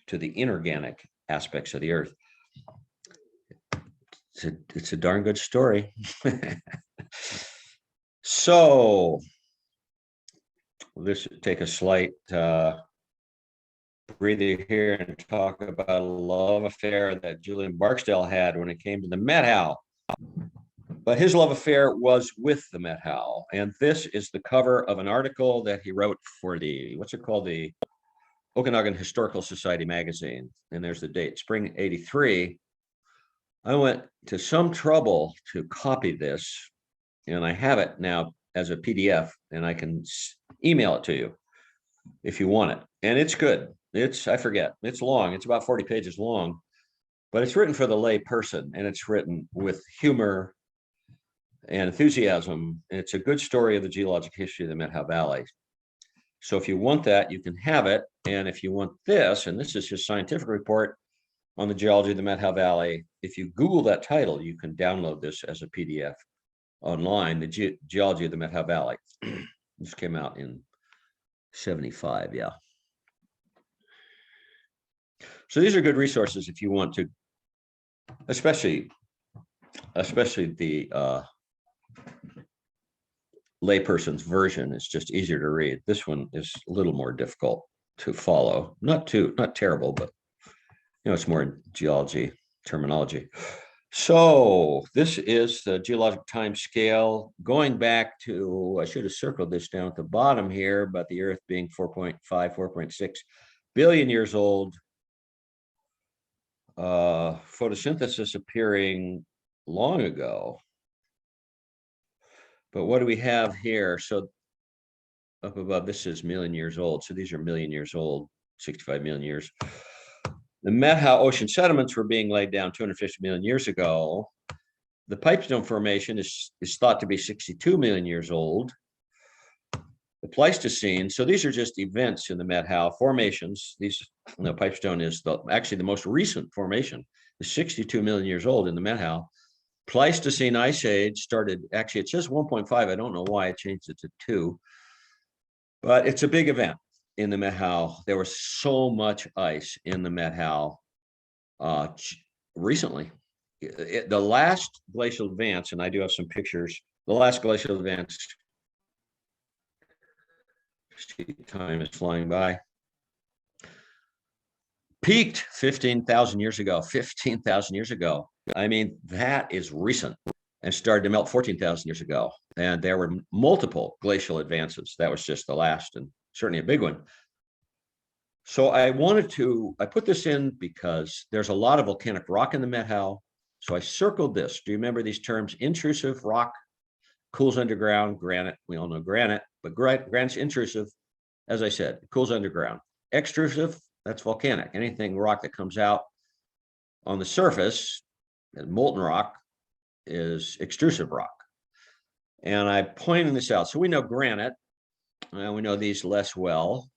to the inorganic aspects of the earth. It's a darn good story. So let's take a slight breather here and talk about a love affair that Julian Barksdale had when it came to the Methow. But his love affair was with the Methow. And this is the cover of an article that he wrote for the, what's it called? The Okanagan Historical Society magazine. And there's the date, spring '83. I went to some trouble to copy this, and I have it now as a PDF, and I can email it to you if you want it. And it's good. I forget, it's long. It's about 40 pages long, but it's written for the lay person, and it's written with humor and enthusiasm. And it's a good story of the geologic history of the Methow Valley. So if you want that, you can have it. And if you want this, and this is his scientific report on the geology of the Methow Valley, if you Google that title, you can download this as a PDF. online, the Geology of the Methow Valley. This came out in 75, yeah. So these are good resources if you want to, especially the layperson's version is just easier to read. This one is a little more difficult to follow. Not terrible, but it's more geology terminology. So this is the geologic time scale going back to, I should have circled this down at the bottom here, but the Earth being 4.5, 4.6 billion years old. Photosynthesis appearing long ago. But what do we have here? So up above, this is million years old. So these are million years old, 65 million years. The Methow ocean sediments were being laid down 250 million years ago. The Pipestone Formation is thought to be 62 million years old. The Pleistocene, so these are just events in the Methow formations. Pipestone is actually the most recent formation, is 62 million years old in the Methow. Pleistocene Ice Age started, actually it says 1.5, I don't know why I changed it to 2, but it's a big event in the Methow. There was so much ice in the Methow recently. The last glacial advance, and I do have some pictures, the last glacial advance, time is flying by, peaked 15,000 years ago, 15,000 years ago. I mean, that is recent, and started to melt 14,000 years ago. And there were multiple glacial advances. That was just the last, and certainly a big one. So I put this in because there's a lot of volcanic rock in the Methow. So I circled this. Do you remember these terms? Intrusive rock, cools underground, granite. We all know granite, but granite's intrusive. As I said, it cools underground. Extrusive, that's volcanic. Anything rock that comes out on the surface, and molten rock, is extrusive rock. And I pointed this out. So we know granite, we know these less well.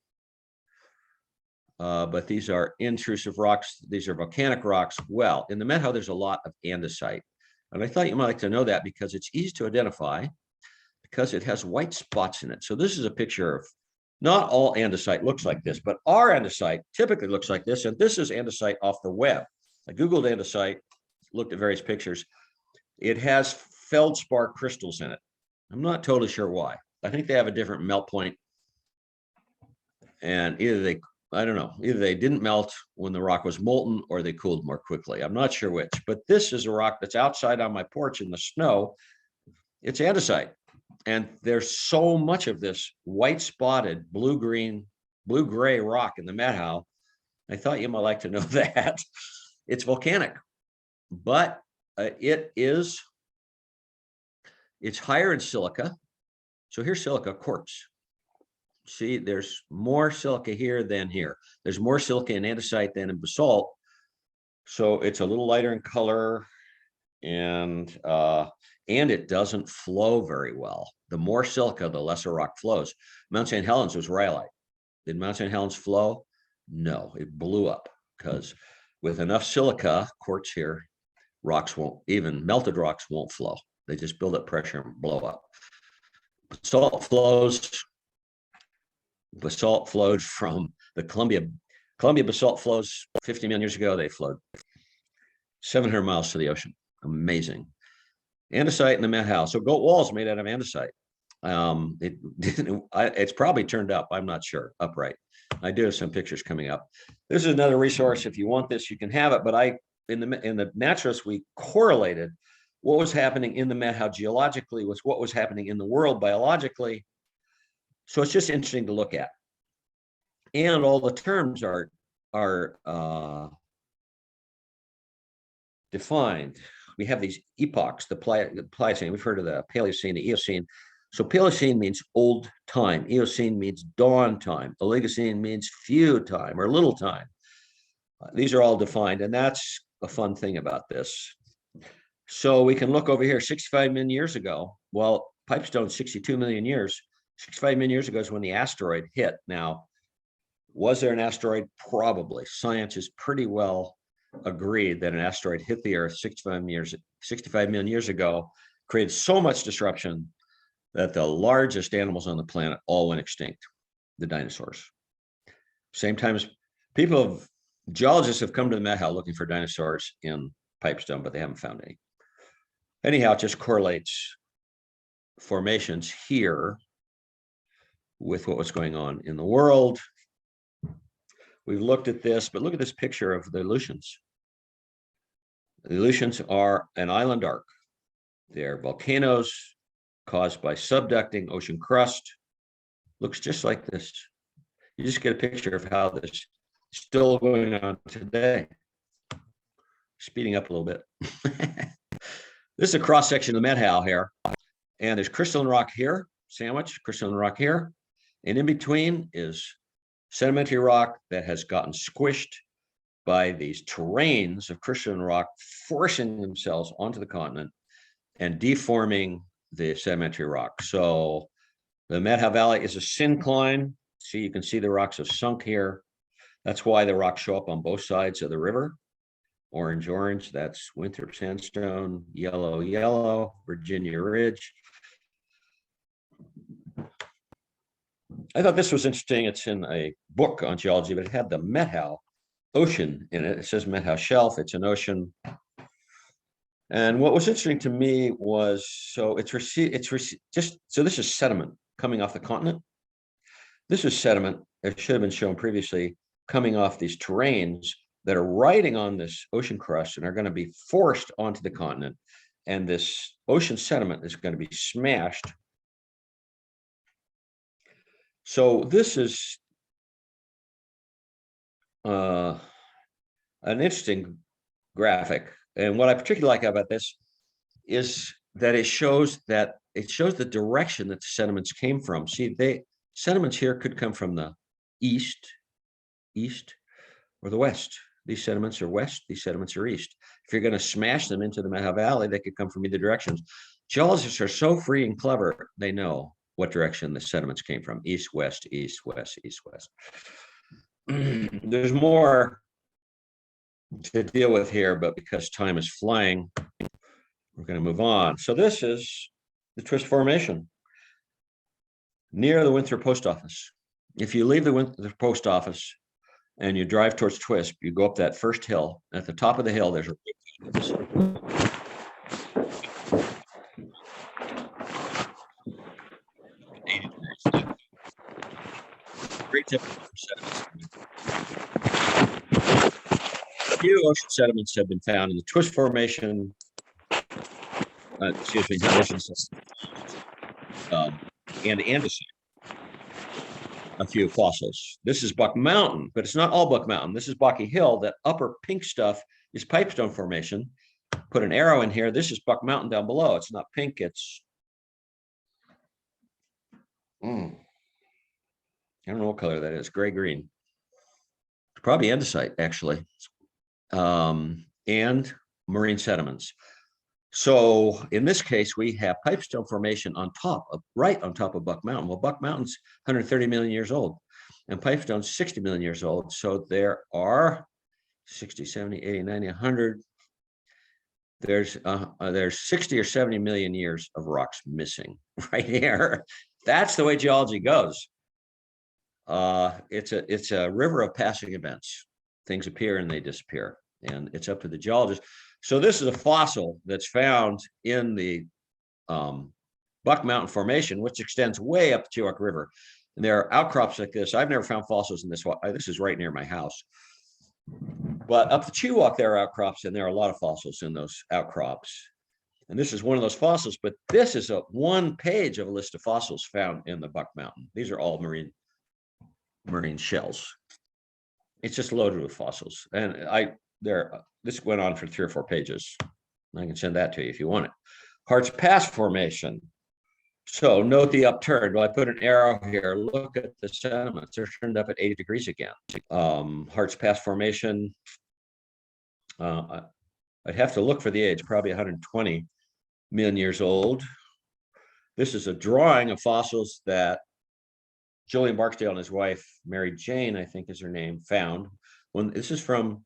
But these are intrusive rocks. These are volcanic rocks. Well, in the Methow, there's a lot of andesite. And I thought you might like to know that because it's easy to identify because it has white spots in it. So this is a picture of, not all andesite looks like this, but our andesite typically looks like this. And this is andesite off the web. I Googled andesite, looked at various pictures. It has feldspar crystals in it. I'm not totally sure why. I think they have a different melt point. And I don't know, either they didn't melt when the rock was molten or they cooled more quickly. I'm not sure which, but this is a rock that's outside on my porch in the snow. It's andesite. And there's so much of this white spotted blue-gray rock in the Methow. I thought you might like to know that. It's volcanic, but it's higher in silica. So here's silica quartz. See, there's more silica here than here. There's more silica in andesite than in basalt. So it's a little lighter in color, and it doesn't flow very well. The more silica, the lesser rock flows. Mount St. Helens was rhyolite. Did Mount St. Helens flow? No, it blew up because with enough silica, quartz here, rocks won't, even melted rocks won't flow. They just build up pressure and blow up. Basalt flowed from the Columbia basalt flows 50 million years ago. They flowed 700 miles to the ocean. Amazing. Andesite in the Methow. So Goat Wall's made out of andesite. It's probably turned up. I'm not sure. Upright. I do have some pictures coming up. This is another resource. If you want this, you can have it. But in the Naturalist, we correlated what was happening in the Methow geologically with what was happening in the world biologically. So it's just interesting to look at. And all the terms are defined. We have these epochs, the Pliocene. We've heard of the Paleocene, the Eocene. So Paleocene means old time. Eocene means dawn time. Oligocene means few time or little time. These are all defined, and that's a fun thing about this. So we can look over here, 65 million years ago. Well, Pipestone, 62 million years. 65 million years ago is when the asteroid hit. Now, was there an asteroid? Probably. Science is pretty well agreed that an asteroid hit the Earth 65 million years ago, created so much disruption that the largest animals on the planet all went extinct, the dinosaurs. Same time as geologists have come to the Methow looking for dinosaurs in Pipestone, but they haven't found any. Anyhow, it just correlates formations here with what was going on in the world. We've looked at this, but look at this picture of the Aleutians. The Aleutians are an island arc. They're volcanoes caused by subducting ocean crust. Looks just like this. You just get a picture of how this is still going on today. Speeding up a little bit. This is a cross section of the Methow here. And there's crystalline rock here, sandwich, crystalline rock here. And in between is sedimentary rock that has gotten squished by these terrains of crystalline rock forcing themselves onto the continent and deforming the sedimentary rock. So the Methow Valley is a syncline. See, you can see the rocks have sunk here. That's why the rocks show up on both sides of the river. Orange, orange, that's Winthrop sandstone, yellow, yellow, Virginia Ridge. I thought this was interesting. It's in a book on geology, but it had the Methow ocean in it. It says Methow Shelf. It's an ocean. And what was interesting to me was, so this is sediment coming off the continent. This is sediment. It should have been shown previously, coming off these terrains that are riding on this ocean crust and are going to be forced onto the continent. And this ocean sediment is going to be smashed. So this is an interesting graphic. And what I particularly like about this is that it shows the direction that the sediments came from. See, sediments here could come from the east, or the west. These sediments are west, these sediments are east. If you're going to smash them into the Methow Valley, they could come from either directions. Geologists are so free and clever, they know what direction the sediments came from. East, west, east, west, east, west. There's more to deal with here, but because time is flying, we're going to move on. So this is the Twist Formation near the Winthrop Post Office. If you leave the Winthrop Post Office and you drive towards Twist, you go up that first hill. At the top of the hill, there's a great typical sediments. A few ocean sediments have been found in the Twist Formation. Ocean system, and andesite. A few fossils. This is Buck Mountain, but it's not all Buck Mountain. This is Bucky Hill. That upper pink stuff is Pipestone Formation. Put an arrow in here. This is Buck Mountain down below. It's not pink. It's I don't know what color that is. Gray-green. Probably andesite, actually, and marine sediments. So in this case, we have Pipestone Formation right on top of Buck Mountain. Well, Buck Mountain's 130 million years old, and Pipestone's 60 million years old. So there are 60, 70, 80, 90, 100. There's 60 or 70 million years of rocks missing right here. That's the way geology goes. It's a river of passing events. Things appear and they disappear, and it's up to the geologist. So this is a fossil that's found in the Buck Mountain Formation, which extends way up the Chilliwack River. And there are outcrops like this. I've never found fossils in this. This is right near my house. But up the Chilliwack, there are outcrops, and there are a lot of fossils in those outcrops. And this is one of those fossils, but this is one page of a list of fossils found in the Buck Mountain. These are all marine shells. It's just loaded with fossils. And this went on for 3 or 4 pages. I can send that to you if you want it. Hart's Pass Formation. So note the upturn. Well, I put an arrow here. Look at the sediments. They're turned up at 80 degrees again. Hart's Pass Formation. I'd have to look for the age, probably 120 million years old. This is a drawing of fossils that Julian Barksdale and his wife, Mary Jane, I think is her name, found. This is from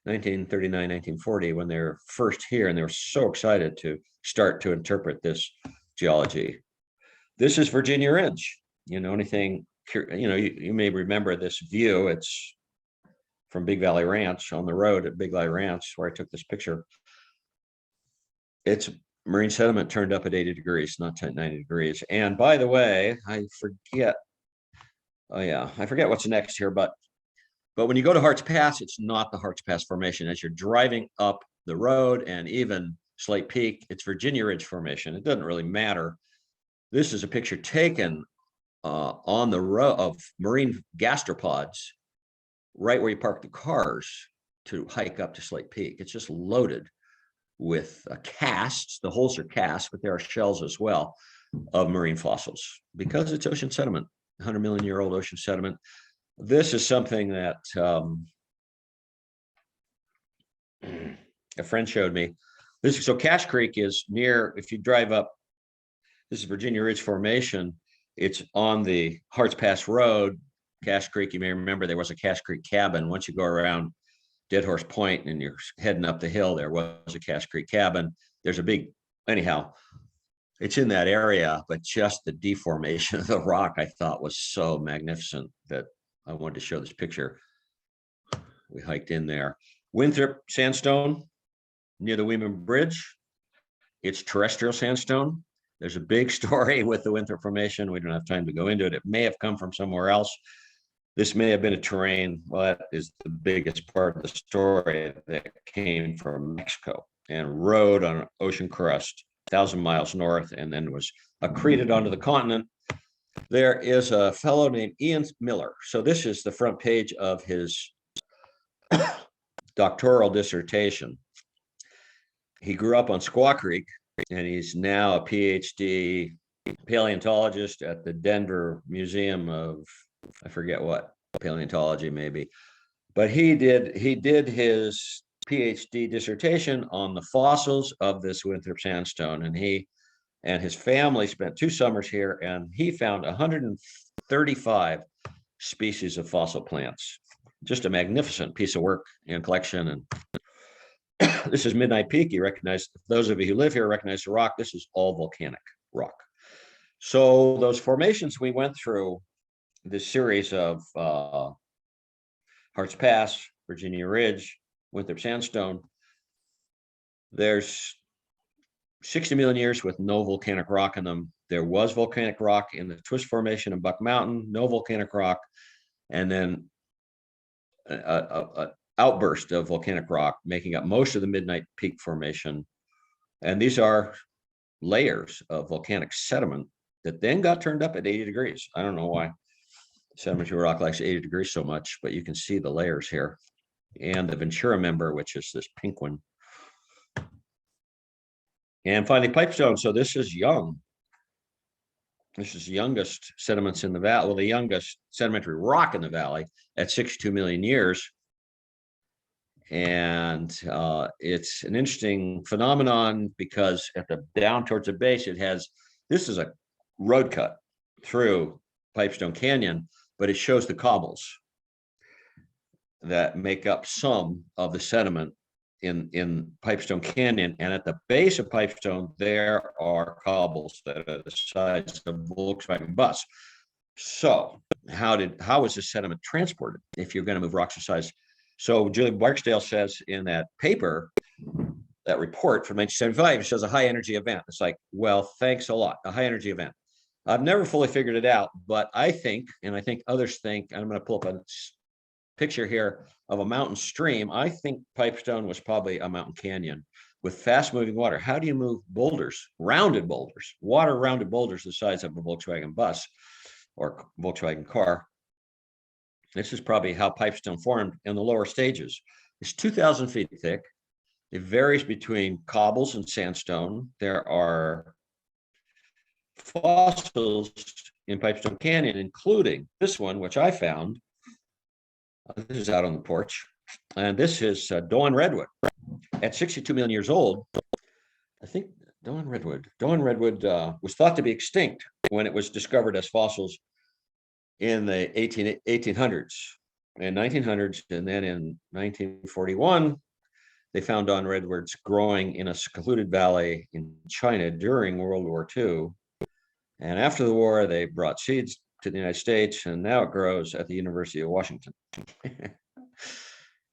1939, 1940, when they were first here, and they were so excited to start to interpret this geology. This is Virginia Ridge. You know, anything, you know, you may remember this view. It's from Big Valley Ranch, on the road at Big Valley Ranch, where I took this picture. It's marine sediment turned up at 80 degrees, not 90 degrees. And by the way, I forget, oh yeah, I forget what's next here, but when you go to Harts Pass, it's not the Harts Pass Formation. As you're driving up the road and even Slate Peak, it's Virginia Ridge Formation. It doesn't really matter. This is a picture taken on the row of marine gastropods, right where you park the cars to hike up to Slate Peak. It's just loaded with casts. The holes are cast, but there are shells as well of marine fossils because it's ocean sediment, 100 million year old ocean sediment. This is something that a friend showed me. So Cache Creek is near, if you drive up, this is Virginia Ridge Formation. It's on the Harts Pass Road. Cache Creek, you may remember there was a Cache Creek cabin. Once you go around Dead Horse Point and you're heading up the hill, there was a Cache Creek cabin. There's a big, anyhow, it's in that area, but just the deformation of the rock I thought was so magnificent that I wanted to show this picture. We hiked in there. Winthrop Sandstone near the Weeman Bridge. It's terrestrial sandstone. There's a big story with the Winthrop Formation. We don't have time to go into it. It may have come from somewhere else. This may have been a terrain. Well, that is the biggest part of the story, that came from Mexico and rode on an ocean crust 1,000 miles north and then was accreted onto the continent. There is a fellow named Ian Miller. So this is the front page of his doctoral dissertation. He grew up on Squaw Creek, and he's now a PhD paleontologist at the Denver Museum of, I forget what, paleontology maybe. But he did his PhD dissertation on the fossils of this Winthrop sandstone, and he and his family spent 2 summers here, and he found 135 species of fossil plants. Just a magnificent piece of work and collection. And this is Midnight Peak. You recognize, those of you who live here recognize the rock. This is all volcanic rock. So those formations we went through, this series of Harts Pass, Virginia Ridge, Winthrop Sandstone, there's 60 million years with no volcanic rock in them. There was volcanic rock in the Twist Formation and Buck Mountain, no volcanic rock, and then an outburst of volcanic rock making up most of the Midnight Peak Formation. And these are layers of volcanic sediment that then got turned up at 80 degrees. I don't know why sedimentary rock likes 80 degrees so much, but you can see the layers here. And the Ventura member, which is this pink one. And finally, Pipestone. So this is young. This is the youngest sediments in the valley, well, the youngest sedimentary rock in the valley at 62 million years. And it's an interesting phenomenon because at the down towards the base, it has, this is a road cut through Pipestone Canyon, but it shows the cobbles that make up some of the sediment in Pipestone Canyon. And at the base of Pipestone, there are cobbles that are the size of a Volkswagen bus. So how was this sediment transported if you're going to move rocks of size? So Julie Barksdale says in that paper, that report from 1975, it shows a high energy event. It's like, well, thanks a lot, a high energy event. I've never fully figured it out, but I think, and I think others think, and I'm going to pull up a picture here of a mountain stream. I think Pipestone was probably a mountain canyon with fast moving water. How do you move boulders, rounded boulders, water rounded boulders the size of a Volkswagen bus or Volkswagen car? This is probably how Pipestone formed in the lower stages. It's 2,000 feet thick. It varies between cobbles and sandstone. There are fossils in Pipestone Canyon, including this one, which I found. This is out on the porch. And this is Dawn Redwood. At 62 million years old, I think Dawn Redwood was thought to be extinct when it was discovered as fossils in the 1800s. in 1900s, and then in 1941, they found Don redwoods growing in a secluded valley in China during World War II. And after the war, they brought seeds to the United States, and now it grows at the University of Washington.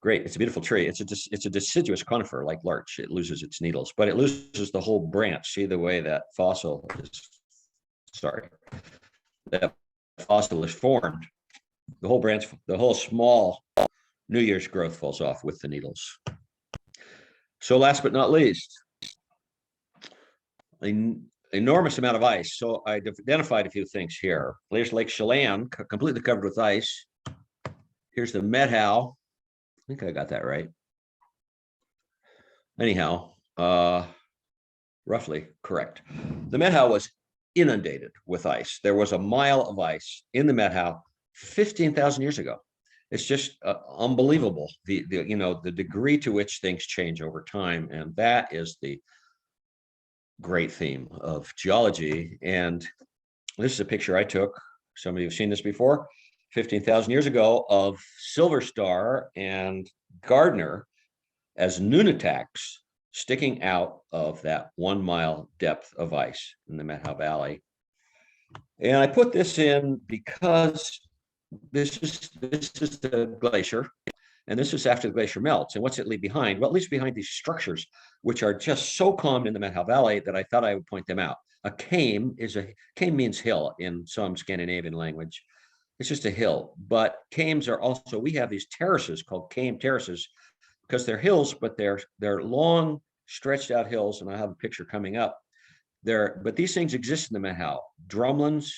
Great, it's a beautiful tree. It's a deciduous conifer like larch. It loses its needles, but it loses the whole branch. See the way that fossil is, sorry, that fossil is formed. The whole branch, the whole small New Year's growth falls off with the needles. So last but not least, an enormous amount of ice. So I identified a few things here. There's Lake Chelan, completely covered with ice. Here's the Methow. I think I got that right. Anyhow, roughly correct. The Methow was inundated with ice. There was a mile of ice in the Methow 15,000 years ago. It's just unbelievable, the degree to which things change over time. And that is the great theme of geology. And this is a picture I took. Some of you have seen this before, 15,000 years ago, of Silver Star and Gardner as nunataks sticking out of that 1 mile depth of ice in the Methow Valley. And I put this in because this is the glacier, and this is after the glacier melts. And what's it leave behind? Well, it leaves behind these structures, which are just so common in the Methow Valley that I thought I would point them out. A kame means hill in some Scandinavian language. It's just a hill, but kames are also, we have these terraces called kame terraces because they're hills, but they're long stretched out hills. And I have a picture coming up there, but these things exist in the Methow. Drumlins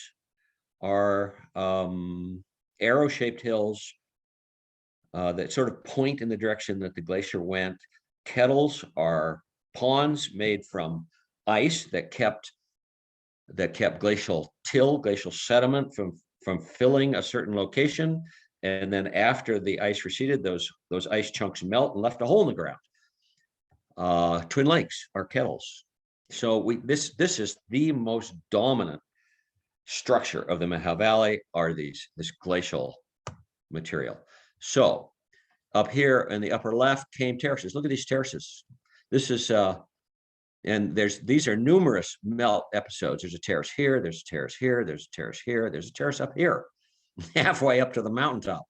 are arrow-shaped hills that sort of point in the direction that the glacier went. Kettles are ponds made from ice that kept glacial sediment from filling a certain location. And then after the ice receded, those ice chunks melt and left a hole in the ground. Twin Lakes are kettles. So this is the most dominant structure of the Methow Valley are this glacial material. So up here in the upper left, kame terraces. Look at these terraces. This is and these are numerous melt episodes. There's a terrace here, there's a terrace here, there's a terrace here, there's a terrace up here, halfway up to the mountaintop.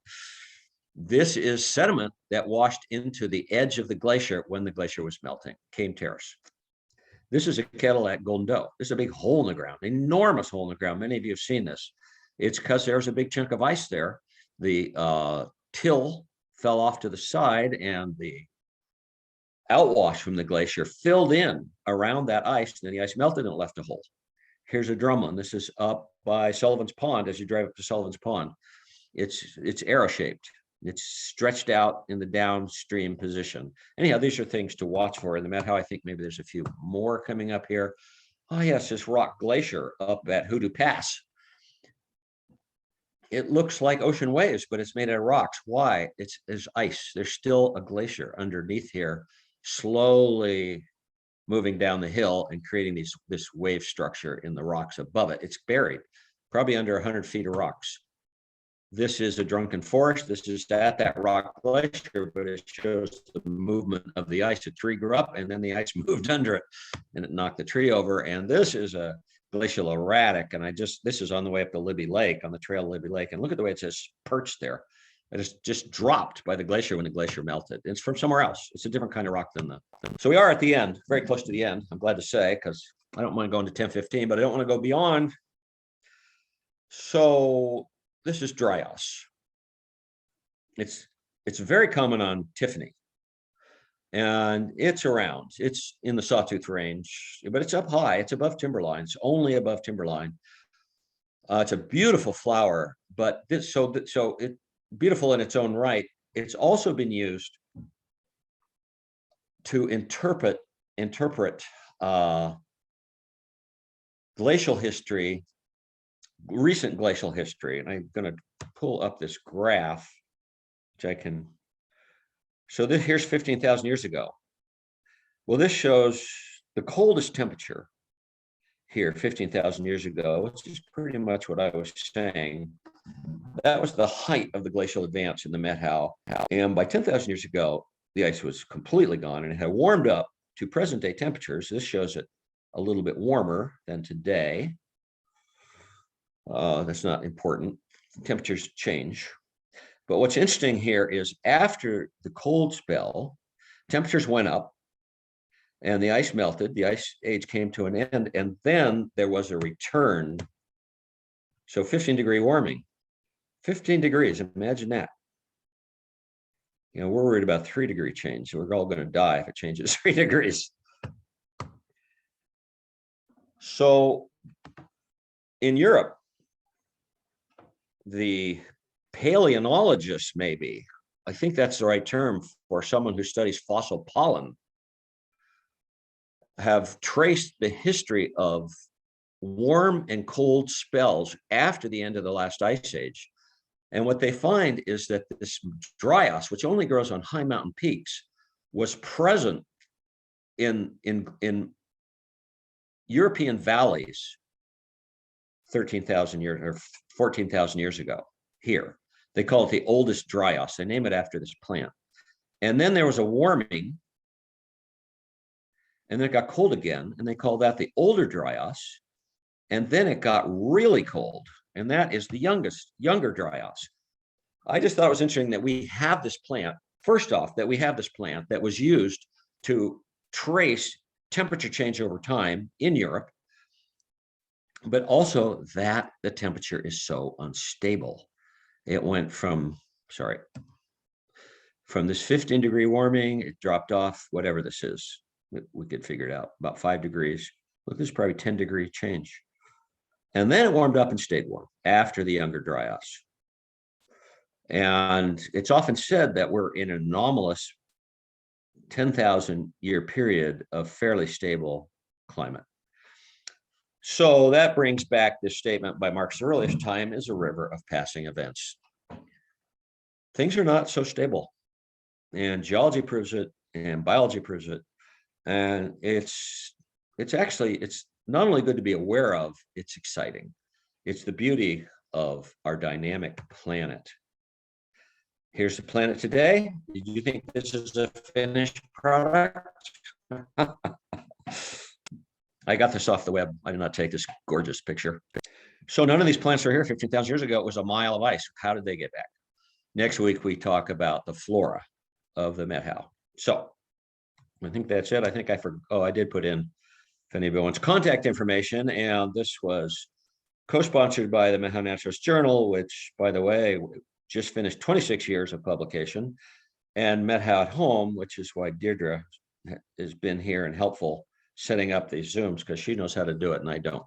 This is sediment that washed into the edge of the glacier when the glacier was melting, kame terrace. This is a kettle at Golden Doe. This is a big hole in the ground, enormous hole in the ground. Many of you have seen this. It's because there was a big chunk of ice there. The till fell off to the side and the outwash from the glacier filled in around that ice. Then the ice melted and it left a hole. Here's a drumlin. This is up by Sullivan's Pond. As you drive up to Sullivan's Pond, it's arrow-shaped. It's stretched out in the downstream position. Anyhow, these are things to watch for in the Methow. I think maybe there's a few more coming up here. Oh yes, this rock glacier up at Hoodoo Pass. It looks like ocean waves, but it's made out of rocks. Why? There's ice. There's still a glacier underneath here, slowly moving down the hill and creating this wave structure in the rocks above it. It's buried, probably under 100 feet of rocks. This is a drunken forest. This is at that rock glacier, but it shows the movement of the ice. A tree grew up and then the ice moved under it and it knocked the tree over. And this is a glacial erratic. And this is on the way up to Libby Lake, on the trail to Libby Lake. And look at the way it says perched there. It is just dropped by the glacier when the glacier melted. It's from somewhere else. It's a different kind of rock than so we are at the end, very close to the end. I'm glad to say, because I don't mind going to 10:15, but I don't want to go beyond. So this is Dryas. It's very common on Tiffany. And it's in the Sawtooth Range, but it's up high. It's above timberline. It's only above timberline. It's a beautiful flower, but it's beautiful in its own right. It's also been used to interpret glacial history, recent glacial history. And I'm going to pull up this graph, which I can. So here's 15,000 years ago. Well, this shows the coldest temperature here 15,000 years ago, which is pretty much what I was saying. that was the height of the glacial advance in the Methow. And by 10,000 years ago, the ice was completely gone and it had warmed up to present day temperatures. This shows it a little bit warmer than today. That's not important. Temperatures change. But what's interesting here is after the cold spell, temperatures went up and the ice melted. The ice age came to an end, and then there was a return. So 15-degree warming, 15 degrees, imagine that. You know, we're worried about 3-degree change. So we're all going to die if it changes 3 degrees. So in Europe, the paleontologists, maybe, I think that's the right term for someone who studies fossil pollen, have traced the history of warm and cold spells after the end of the last ice age. And what they find is that this dryas, which only grows on high mountain peaks, was present in European valleys 13,000 years or 14,000 years ago here. They call it the oldest dryas. They name it after this plant. And then there was a warming, and then it got cold again, and they call that the older dryas. And then it got really cold, and that is the younger dryas. I just thought it was interesting that we have this plant, first off, that we have this plant that was used to trace temperature change over time in Europe, but also that the temperature is so unstable. It went from this 15-degree warming, it dropped off, whatever this is, we could figure it out, about 5 degrees. Look, this is probably 10-degree change. And then it warmed up and stayed warm after the younger dryas. And it's often said that we're in an anomalous 10,000-year period of fairly stable climate. So that brings back this statement by Marx Aurelius: time is a river of passing events. Things are not so stable. And geology proves it, and biology proves it. And it's not only good to be aware of, it's exciting. It's the beauty of our dynamic planet. Here's the planet today. Did you think this is a finished product? I got this off the web. I did not take this gorgeous picture. So none of these plants are here 15,000 years ago. It was a mile of ice. How did they get back? Next week, we talk about the flora of the Methow. So I think that's it. I think I did put in, if anybody wants contact information, and this was co-sponsored by the Methow Naturalist Journal, which, by the way, just finished 26 years of publication, and Methow at Home, which is why Deirdre has been here and helpful setting up these Zooms, because she knows how to do it and I don't.